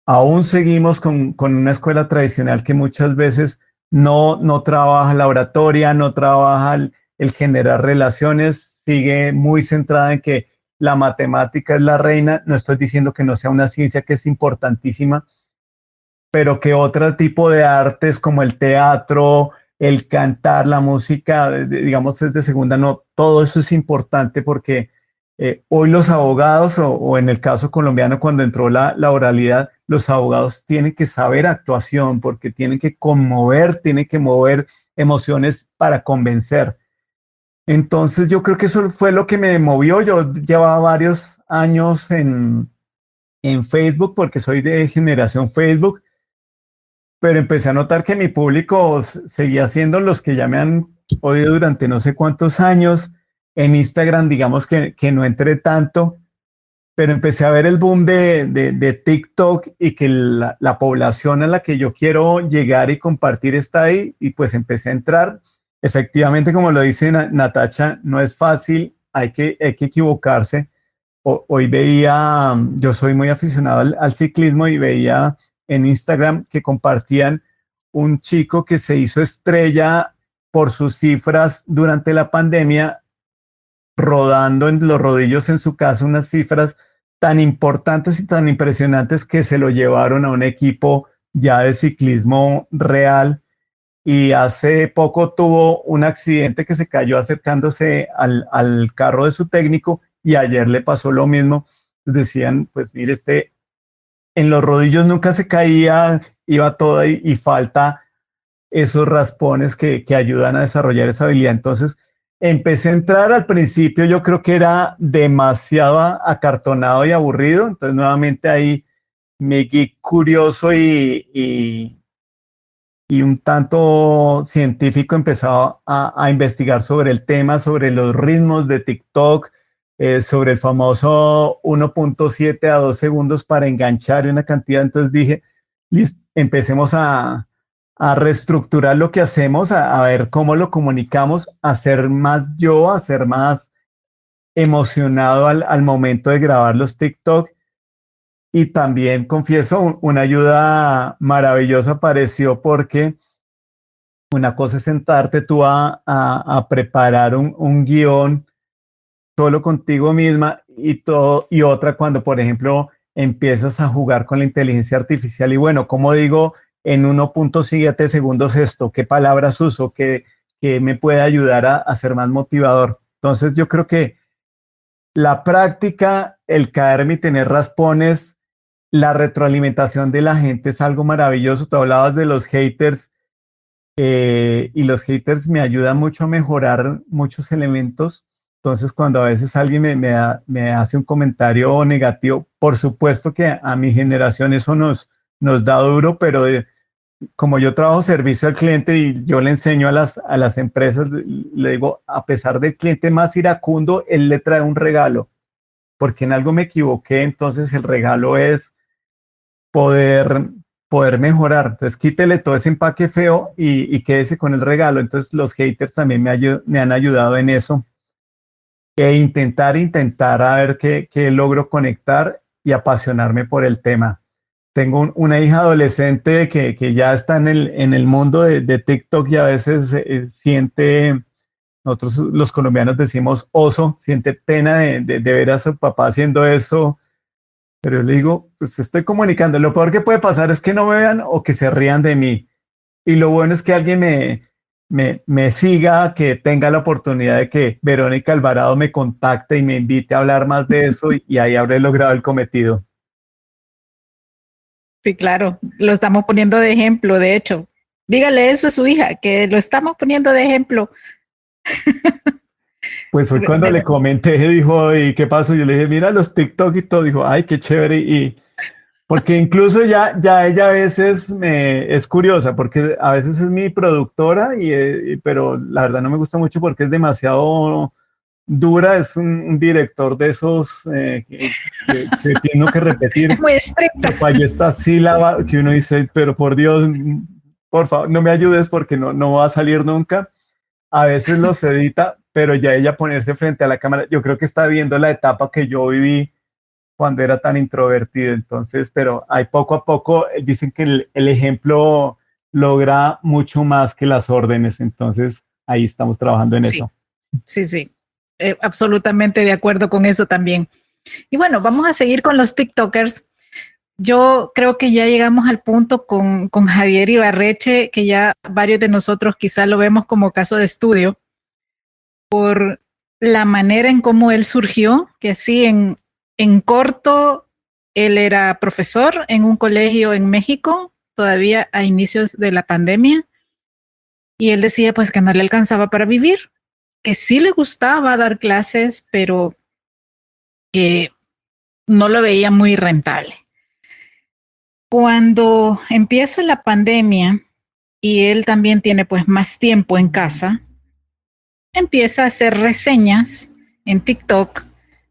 S2: aún seguimos con una escuela tradicional que muchas veces no trabaja la oratoria, no trabaja el generar relaciones, sigue muy centrada en que la matemática es la reina. No estoy diciendo que no sea una ciencia que es importantísima, pero que otro tipo de artes como el teatro, el cantar, la música, digamos, es de segunda, no, todo eso es importante porque hoy los abogados, o en el caso colombiano, cuando entró la oralidad, los abogados tienen que saber actuación porque tienen que conmover, tienen que mover emociones para convencer. Entonces yo creo que eso fue lo que me movió. Yo llevaba varios años en Facebook porque soy de generación Facebook, pero empecé a notar que mi público seguía siendo los que ya me han oído durante no sé cuántos años. En Instagram, digamos que no entré tanto, pero empecé a ver el boom de TikTok y que la población a la que yo quiero llegar y compartir está ahí, y pues empecé a entrar. Efectivamente, como lo dice Natacha, no es fácil, hay que equivocarse. Hoy veía, yo soy muy aficionado al ciclismo y veía en Instagram que compartían un chico que se hizo estrella por sus cifras durante la pandemia, rodando en los rodillos en su casa unas cifras tan importantes y tan impresionantes que se lo llevaron a un equipo ya de ciclismo real. Y hace poco tuvo un accidente que se cayó acercándose al carro de su técnico, y ayer le pasó lo mismo. Decían, pues mire, en los rodillos nunca se caía, iba todo ahí, y falta esos raspones que ayudan a desarrollar esa habilidad. Entonces, empecé a entrar al principio, yo creo que era demasiado acartonado y aburrido, entonces nuevamente ahí me geek curioso y un tanto científico empezó a investigar sobre el tema, sobre los ritmos de TikTok, sobre el famoso 1.7 a 2 segundos para enganchar una cantidad. Entonces dije, listo, empecemos a reestructurar lo que hacemos, a ver cómo lo comunicamos, a ser más yo, a ser más emocionado al momento de grabar los TikTok. Y también confieso, una ayuda maravillosa apareció porque una cosa es sentarte tú a preparar un guión solo contigo misma, y otra cuando, por ejemplo, empiezas a jugar con la inteligencia artificial y bueno, ¿cómo digo en 1.7 segundos esto? ¿Qué palabras uso? ¿Qué me puede ayudar a ser más motivador? Entonces yo creo que la práctica, el caerme y tener raspones, la retroalimentación de la gente es algo maravilloso. Tú hablabas de los haters, y los haters me ayudan mucho a mejorar muchos elementos. Entonces, cuando a veces alguien me hace un comentario negativo, por supuesto que a mi generación eso nos da duro, pero como yo trabajo servicio al cliente y yo le enseño a las empresas, le digo, a pesar del cliente más iracundo, él le trae un regalo, porque en algo me equivoqué, entonces el regalo es poder, poder mejorar. Entonces, quítele todo ese empaque feo y quédese con el regalo. Entonces, los haters también me han ayudado en eso. E intentar a ver qué logro conectar y apasionarme por el tema. Tengo una hija adolescente que ya está en el mundo de TikTok y a veces siente, nosotros los colombianos decimos oso, siente pena de ver a su papá haciendo eso, pero yo le digo, pues estoy comunicando. Lo peor que puede pasar es que no me vean o que se rían de mí. Y lo bueno es que alguien me siga, que tenga la oportunidad de que Verónica Alvarado me contacte y me invite a hablar más de eso y ahí habré logrado el cometido.
S1: Sí, claro, lo estamos poniendo de ejemplo, de hecho. Dígale eso a su hija, que lo estamos poniendo de ejemplo.
S2: Pues fue cuando le comenté, dijo, ¿y qué pasó? Yo le dije, mira los TikTok y todo, dijo, ay, qué chévere. Y porque incluso ya ella a veces es curiosa, porque a veces es mi productora, pero la verdad no me gusta mucho porque es demasiado dura, es un director de esos que tiene que repetir.
S1: Es muy estricta.
S2: Falló esta sílaba que uno dice, pero por Dios, por favor, no me ayudes porque no va a salir nunca. A veces los edita, pero ya ella ponerse frente a la cámara, yo creo que está viendo la etapa que yo viví cuando era tan introvertido. Entonces, pero hay poco a poco, dicen que el ejemplo logra mucho más que las órdenes. Entonces, ahí estamos trabajando en eso.
S1: Sí. Absolutamente de acuerdo con eso también. Y bueno, vamos a seguir con los TikTokers. Yo creo que ya llegamos al punto con Javier Ibarreche, que ya varios de nosotros quizás lo vemos como caso de estudio, por la manera en cómo él surgió, que así en corto, él era profesor en un colegio en México, todavía a inicios de la pandemia, y él decía pues que no le alcanzaba para vivir, que sí le gustaba dar clases, pero que no lo veía muy rentable. Cuando empieza la pandemia y él también tiene pues más tiempo en casa, empieza a hacer reseñas en TikTok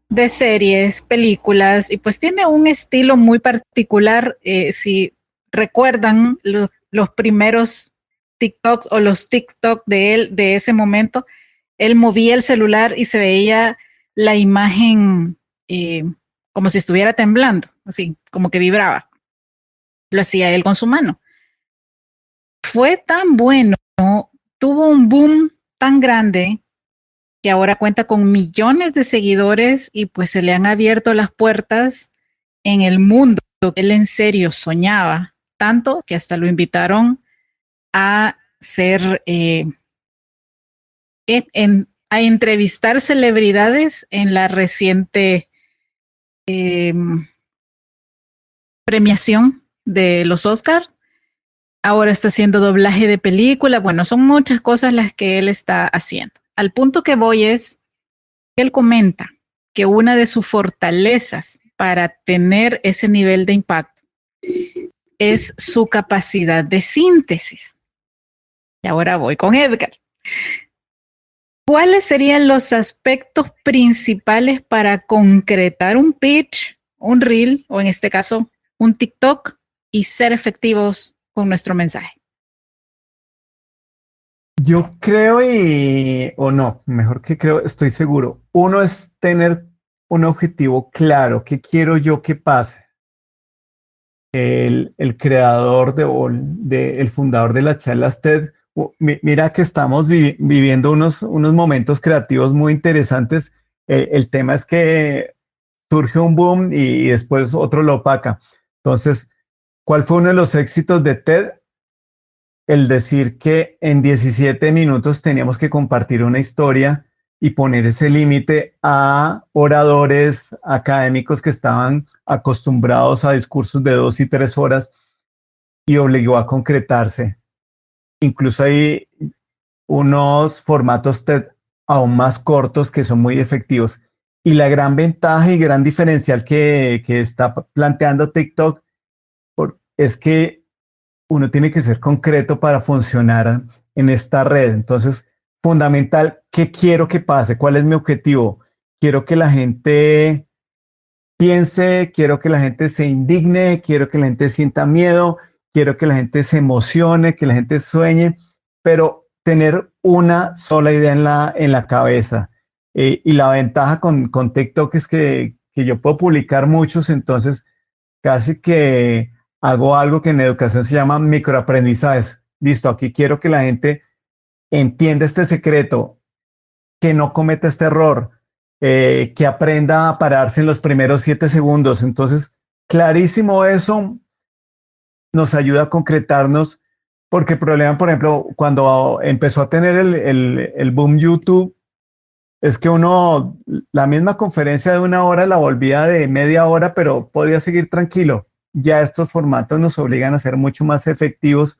S1: de series, películas, y pues tiene un estilo muy particular. Si recuerdan los primeros TikToks o los TikTok de él de ese momento, él movía el celular y se veía la imagen como si estuviera temblando, así como que vibraba. Lo hacía él con su mano. Fue tan bueno, tuvo un boom tan grande que ahora cuenta con millones de seguidores y pues se le han abierto las puertas en el mundo que él en serio soñaba, tanto que hasta lo invitaron a ser, a entrevistar celebridades en la reciente premiación de los Oscars. Ahora está haciendo doblaje de película. Bueno, son muchas cosas las que él está haciendo. Al punto que voy es que él comenta que una de sus fortalezas para tener ese nivel de impacto es su capacidad de síntesis. Y ahora voy con Edgar. ¿Cuáles serían los aspectos principales para concretar un pitch, un reel o en este caso un TikTok y ser efectivos con nuestro mensaje?
S2: Yo creo o no, mejor que creo, estoy seguro. Uno es tener un objetivo claro. ¿Qué quiero yo que pase? El creador el fundador de las charlas TED, mira que estamos viviendo unos momentos creativos muy interesantes. El tema es que surge un boom y después otro lo opaca. Entonces, ¿cuál fue uno de los éxitos de TED? El decir que en 17 minutos teníamos que compartir una historia y poner ese límite a oradores académicos que estaban acostumbrados a discursos de 2 y 3 horas y obligó a concretarse. Incluso hay unos formatos TED aún más cortos que son muy efectivos. Y la gran ventaja y gran diferencial que está planteando TikTok es que uno tiene que ser concreto para funcionar en esta red. Entonces, fundamental, ¿qué quiero que pase? ¿Cuál es mi objetivo? Quiero que la gente piense, quiero que la gente se indigne, quiero que la gente sienta miedo, quiero que la gente se emocione, que la gente sueñe, pero tener una sola idea en la cabeza. Y la ventaja con TikTok es que yo puedo publicar muchos, entonces casi que hago algo que en educación se llama microaprendizajes. Listo, aquí quiero que la gente entienda este secreto, que no cometa este error, que aprenda a pararse en los primeros 7 segundos. Entonces, clarísimo eso nos ayuda a concretarnos, porque el problema, por ejemplo, cuando empezó a tener el boom YouTube, es que uno, la misma conferencia de 1 hora la volvía de media hora, pero podía seguir tranquilo. Ya estos formatos nos obligan a ser mucho más efectivos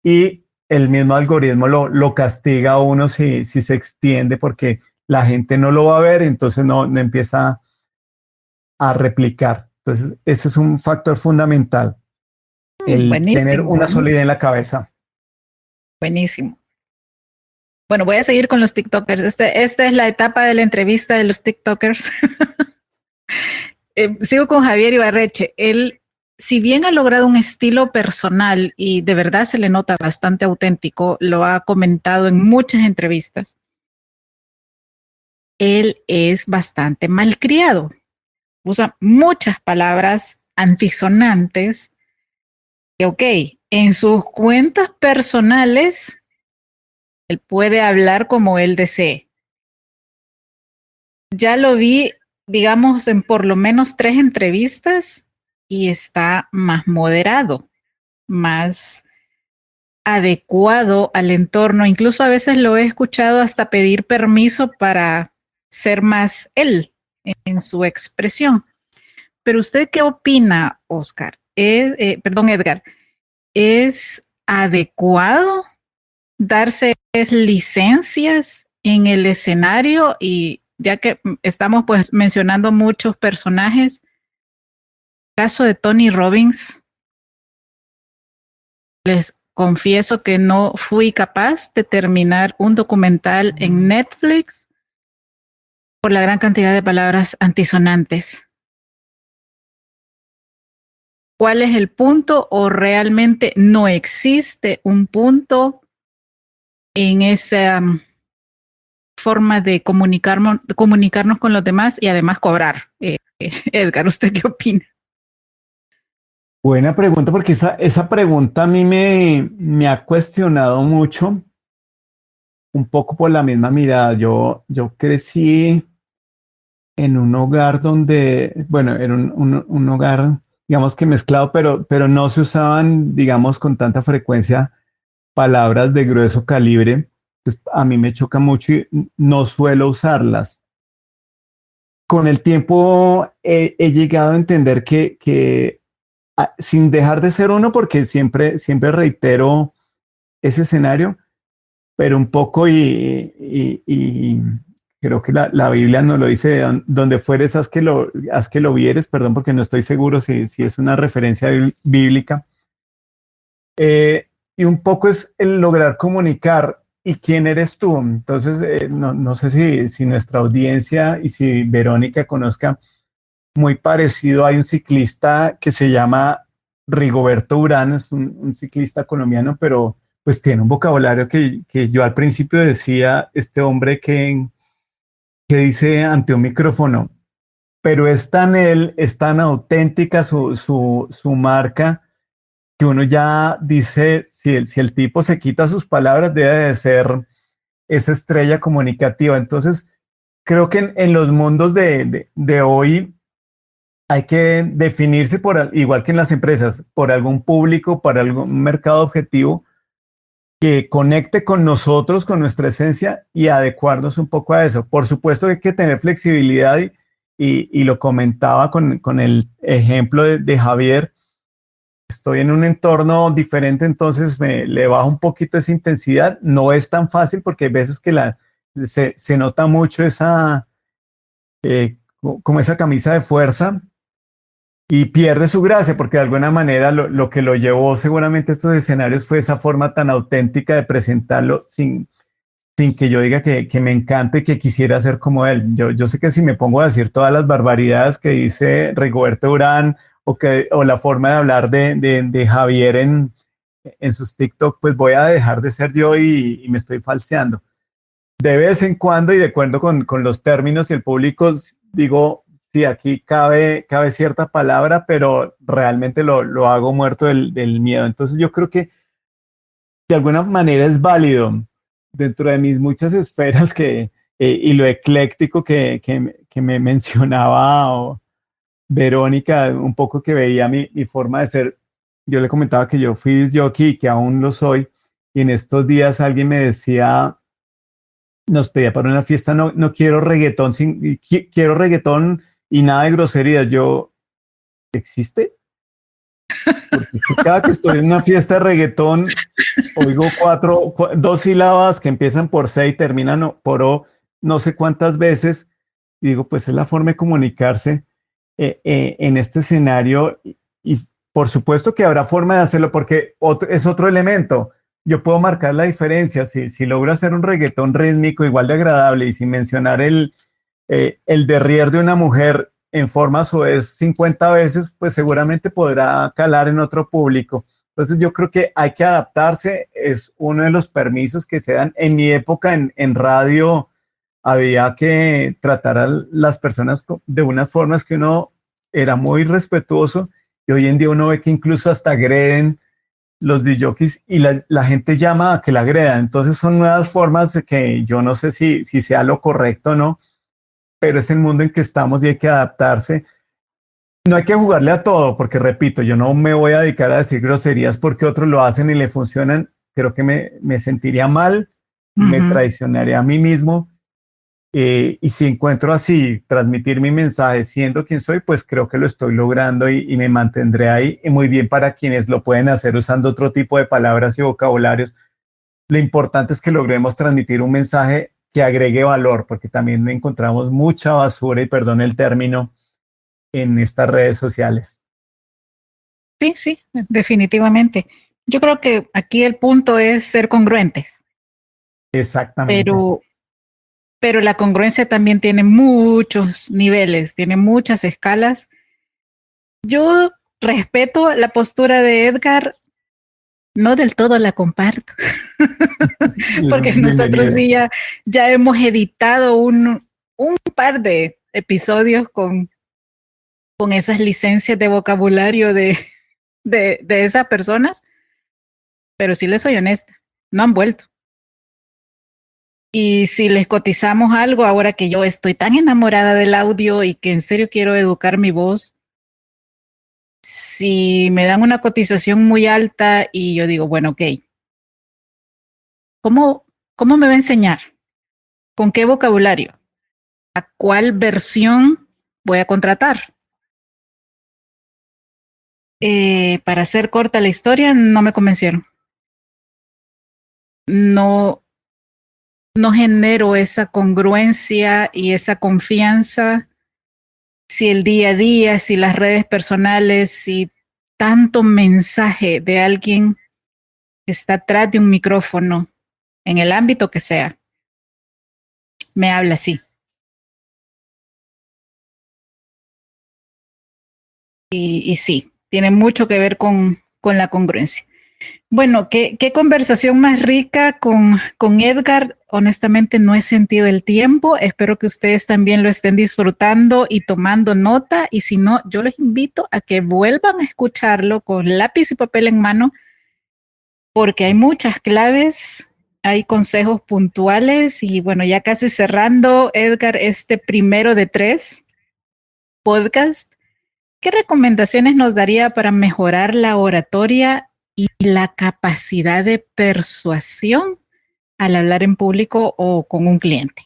S2: y el mismo algoritmo lo castiga a uno si se extiende porque la gente no lo va a ver, entonces no empieza a replicar. Entonces, ese es un factor fundamental, el tener
S1: Buenísimo,
S2: una sola
S1: buenísimo,
S2: idea en la cabeza.
S1: buenísimo. Bueno, voy a seguir con los TikTokers. Esta es la etapa de la entrevista de los TikTokers. Sigo con Javier Ibarreche. Él, si bien ha logrado un estilo personal y de verdad se le nota bastante auténtico, lo ha comentado en muchas entrevistas, él es bastante malcriado. Usa muchas palabras antisonantes. Que, ok, en sus cuentas personales, él puede hablar como él desee. Ya lo vi, digamos, en por lo menos 3 entrevistas y está más moderado, más adecuado al entorno. Incluso a veces lo he escuchado hasta pedir permiso para ser más él en su expresión. Pero ¿usted qué opina, Oscar? Perdón, Edgar, ¿es adecuado darse licencias en el escenario? Y ya que estamos pues mencionando muchos personajes, el caso de Tony Robbins, les confieso que no fui capaz de terminar un documental en Netflix por la gran cantidad de palabras antisonantes. ¿Cuál es el punto o realmente no existe un punto en esa forma de comunicarnos con los demás y además cobrar? Edgar, ¿usted qué opina?
S2: Buena pregunta, porque esa pregunta a mí me ha cuestionado mucho, un poco por la misma mirada. Yo crecí en un hogar donde, bueno, era un hogar, digamos que mezclado, pero no se usaban, digamos, con tanta frecuencia palabras de grueso calibre. Entonces, a mí me choca mucho y no suelo usarlas. Con el tiempo he llegado a entender que sin dejar de ser uno, porque siempre reitero ese escenario, pero un poco y creo que la Biblia nos lo dice, donde fueres, haz que lo vieres, perdón, porque no estoy seguro si es una referencia bíblica. Y un poco es el lograr comunicar y quién eres tú. Entonces, no sé si nuestra audiencia y si Verónica conozca muy parecido. Hay un ciclista que se llama Rigoberto Urán, es un ciclista colombiano, pero pues tiene un vocabulario que yo al principio decía, este hombre que dice ante un micrófono, pero es tan auténtica su marca que uno ya dice, si el tipo se quita sus palabras, debe de ser esa estrella comunicativa. Entonces, creo que en los mundos de hoy hay que definirse igual que en las empresas, por algún público, por algún mercado objetivo que conecte con nosotros, con nuestra esencia y adecuarnos un poco a eso. Por supuesto que hay que tener flexibilidad y lo comentaba con el ejemplo de Javier. Estoy en un entorno diferente, entonces le bajo un poquito esa intensidad. No es tan fácil porque hay veces que se nota mucho como esa camisa de fuerza y pierde su gracia porque de alguna manera lo que lo llevó seguramente a estos escenarios fue esa forma tan auténtica de presentarlo sin que yo diga que me encante, que quisiera ser como él. Yo sé que si me pongo a decir todas las barbaridades que dice Rigoberto Urán o la forma de hablar de Javier en sus TikTok, pues voy a dejar de ser yo y me estoy falseando. De vez en cuando y de acuerdo con los términos y el público, digo, sí, aquí cabe cierta palabra, pero realmente lo hago muerto del miedo. Entonces yo creo que de alguna manera es válido dentro de mis muchas esferas y lo ecléctico que me mencionaba Verónica, un poco que veía mi forma de ser. Yo le comentaba que yo fui disc jockey y que aún lo soy, y en estos días alguien me decía, nos pedía para una fiesta, no quiero reggaetón, quiero reggaetón y nada de groserías. Yo, ¿existe? Porque es que cada que estoy en una fiesta de reggaetón, oigo dos sílabas que empiezan por C y terminan por O, no sé cuántas veces, y digo, pues es la forma de comunicarse en este escenario, y por supuesto que habrá forma de hacerlo, porque es otro elemento. Yo puedo marcar la diferencia, si logro hacer un reggaetón rítmico igual de agradable y sin mencionar el derrier de una mujer en forma soez 50 veces, pues seguramente podrá calar en otro público. Entonces yo creo que hay que adaptarse, es uno de los permisos que se dan. En mi época en radio había que tratar a las personas de unas formas que uno era muy respetuoso, y hoy en día uno ve que incluso hasta agreden los DJs y la gente llama a que la agredan. Entonces son nuevas formas de que yo no sé si sea lo correcto o no, pero es el mundo en que estamos y hay que adaptarse. No hay que jugarle a todo, porque repito, yo no me voy a dedicar a decir groserías porque otros lo hacen y le funcionan. Creo que me sentiría mal, me traicionaría a mí mismo. Y si encuentro así, transmitir mi mensaje siendo quien soy, pues creo que lo estoy logrando y me mantendré ahí. Y muy bien para quienes lo pueden hacer usando otro tipo de palabras y vocabularios. Lo importante es que logremos transmitir un mensaje que agregue valor, porque también encontramos mucha basura, y perdón el término, en estas redes sociales.
S1: Sí, definitivamente. Yo creo que aquí el punto es ser congruentes,
S2: Exactamente.
S1: pero la congruencia también tiene muchos niveles, tiene muchas escalas. Yo respeto la postura de Edgar, no del todo la comparto, porque nosotros sí ya hemos editado un par de episodios con esas licencias de vocabulario de esas personas, pero sí les soy honesta, no han vuelto. Y si les cotizamos algo, ahora que yo estoy tan enamorada del audio y que en serio quiero educar mi voz, si me dan una cotización muy alta y yo digo, bueno, ok, ¿cómo me va a enseñar? ¿Con qué vocabulario? ¿A cuál versión voy a contratar? Para hacer corta la historia, no me convencieron. No genero esa congruencia y esa confianza si el día a día, si las redes personales, si tanto mensaje de alguien que está atrás de un micrófono, en el ámbito que sea, me habla así. Y sí, tiene mucho que ver con la congruencia. Bueno, ¿qué conversación más rica con Edgar? Honestamente no he sentido el tiempo. Espero que ustedes también lo estén disfrutando y tomando nota. Y si no, yo les invito a que vuelvan a escucharlo con lápiz y papel en mano, porque hay muchas claves, hay consejos puntuales. Y bueno, ya casi cerrando, Edgar, este primero de 3 podcast, ¿qué recomendaciones nos daría para mejorar la oratoria y la capacidad de persuasión al hablar en público o con un cliente?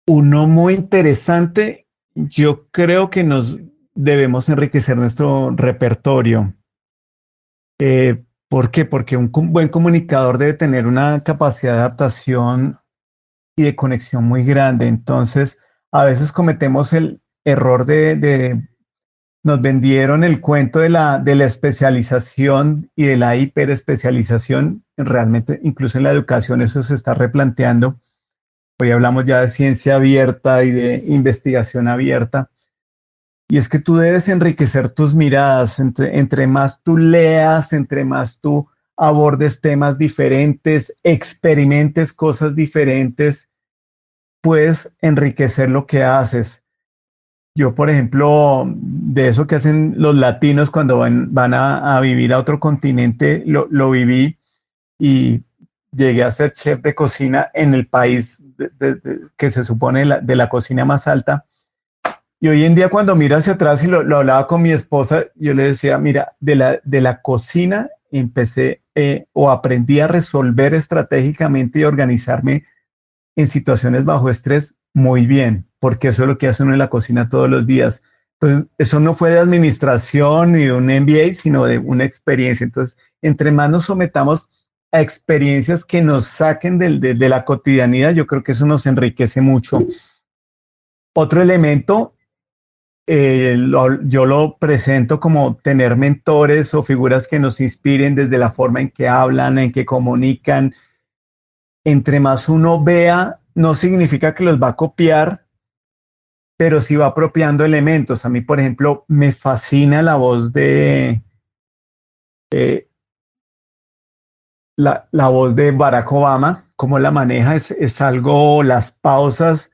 S2: Uno muy interesante. Yo creo que nos debemos enriquecer nuestro repertorio. ¿Por qué? Porque un buen comunicador debe tener una capacidad de adaptación y de conexión muy grande. Entonces, a veces cometemos el error nos vendieron el cuento de la especialización y de la hiperespecialización. Realmente, incluso en la educación, eso se está replanteando. Hoy hablamos ya de ciencia abierta y de investigación abierta. Y es que tú debes enriquecer tus miradas. Entre más tú leas, entre más tú abordes temas diferentes, experimentes cosas diferentes, puedes enriquecer lo que haces. Yo, por ejemplo, de eso que hacen los latinos cuando van a vivir a otro continente, lo viví y llegué a ser chef de cocina en el país que se supone de la cocina más alta. Y hoy en día cuando miro hacia atrás y lo hablaba con mi esposa, yo le decía, mira, de la cocina empecé o aprendí a resolver estratégicamente y organizarme en situaciones bajo estrés muy bien, porque eso es lo que hace uno en la cocina todos los días. Entonces, eso no fue de administración ni de un MBA, sino de una experiencia. Entonces, entre más nos sometamos a experiencias que nos saquen de la cotidianidad, yo creo que eso nos enriquece mucho. Otro elemento, yo lo presento como tener mentores o figuras que nos inspiren desde la forma en que hablan, en que comunican. Entre más uno vea, no significa que los va a copiar, pero sí va apropiando elementos. A mí, por ejemplo, me fascina la voz la voz de Barack Obama, cómo la maneja, es algo, las pausas.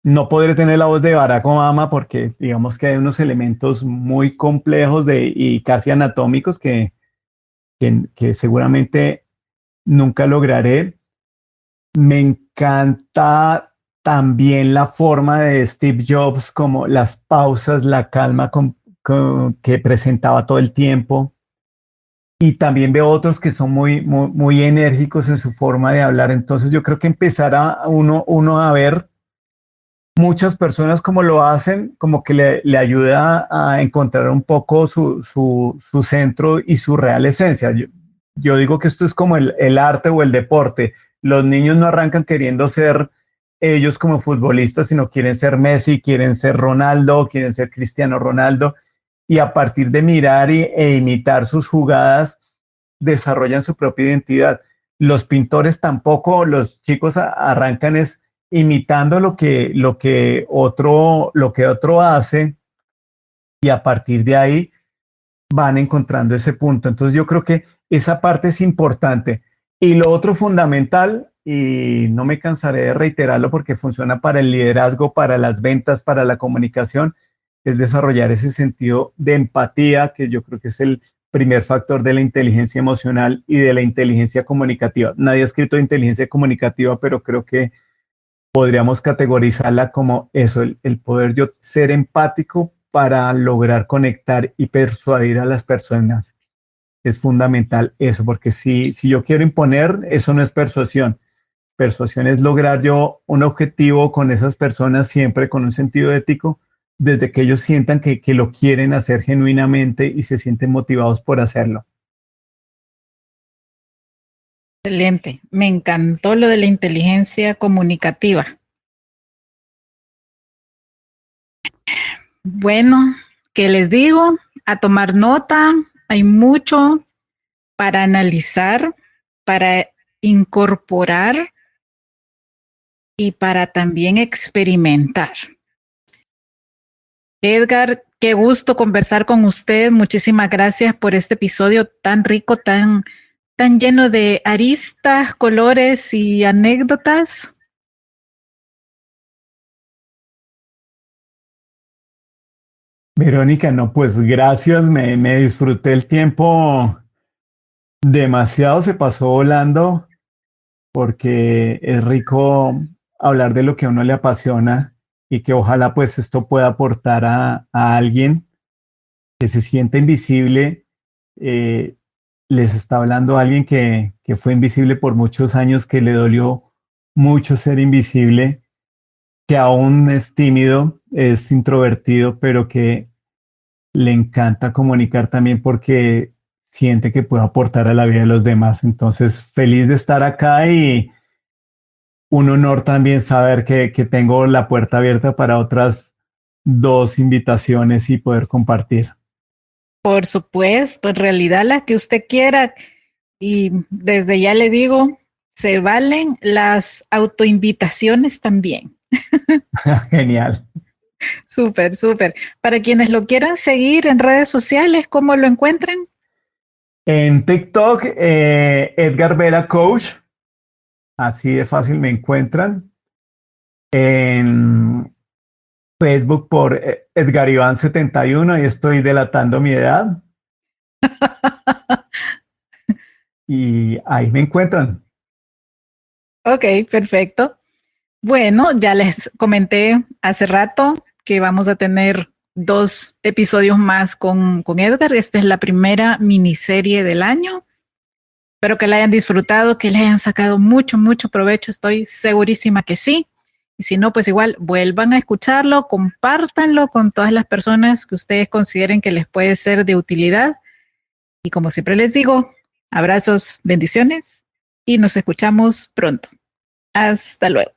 S2: No podré tener la voz de Barack Obama porque digamos que hay unos elementos muy complejos y casi anatómicos que seguramente nunca lograré. Me encanta también la forma de Steve Jobs, como las pausas, la calma que presentaba todo el tiempo. Y también veo otros que son muy enérgicos en su forma de hablar. Entonces yo creo que empezará uno a ver muchas personas como lo hacen, como que le ayuda a encontrar un poco su centro y su real esencia. Yo digo que esto es como el arte o el deporte. Los niños no arrancan queriendo ser ellos como futbolistas, sino quieren ser Messi, quieren ser Ronaldo, quieren ser Cristiano Ronaldo, y a partir de mirar e imitar sus jugadas, desarrollan su propia identidad. Los pintores tampoco, los chicos arrancan es imitando lo que otro hace, y a partir de ahí van encontrando ese punto. Entonces yo creo que esa parte es importante. Y lo otro fundamental, y no me cansaré de reiterarlo porque funciona para el liderazgo, para las ventas, para la comunicación, es desarrollar ese sentido de empatía, que yo creo que es el primer factor de la inteligencia emocional y de la inteligencia comunicativa. Nadie ha escrito inteligencia comunicativa, pero creo que podríamos categorizarla como eso, el poder yo ser empático para lograr conectar y persuadir a las personas. Es fundamental eso, porque si yo quiero imponer, eso no es persuasión. Persuasión es lograr yo un objetivo con esas personas siempre con un sentido ético, desde que ellos sientan que lo quieren hacer genuinamente y se sienten motivados por hacerlo.
S1: Excelente. Me encantó lo de la inteligencia comunicativa. Bueno, ¿qué les digo? A tomar nota. Hay mucho para analizar, para incorporar y para también experimentar. Edgar, qué gusto conversar con usted. Muchísimas gracias por este episodio tan rico, tan lleno de aristas, colores y anécdotas.
S2: Verónica, no, pues gracias, me disfruté el tiempo demasiado, se pasó volando porque es rico hablar de lo que a uno le apasiona y que ojalá pues esto pueda aportar a alguien que se sienta invisible. Les está hablando alguien que fue invisible por muchos años, que le dolió mucho ser invisible, que aún es tímido, es introvertido, pero que le encanta comunicar también porque siente que puede aportar a la vida de los demás. Entonces, feliz de estar acá y un honor también saber que tengo la puerta abierta para otras 2 invitaciones y poder compartir.
S1: Por supuesto, en realidad la que usted quiera. Y desde ya le digo, se valen las autoinvitaciones también.
S2: Genial.
S1: Súper, súper. Para quienes lo quieran seguir en redes sociales, ¿cómo lo encuentran?
S2: En TikTok, Edgar Vera Coach. Así de fácil me encuentran. En Facebook por Edgar Iván 71 y estoy delatando mi edad. Y ahí me encuentran.
S1: Ok, perfecto. Bueno, ya les comenté hace rato que vamos a tener 2 episodios más con Edgar. Esta es la primera miniserie del año. Espero que la hayan disfrutado, que le hayan sacado mucho, mucho provecho. Estoy segurísima que sí. Y si no, pues igual vuelvan a escucharlo, compártanlo con todas las personas que ustedes consideren que les puede ser de utilidad. Y como siempre les digo, abrazos, bendiciones y nos escuchamos pronto. Hasta luego.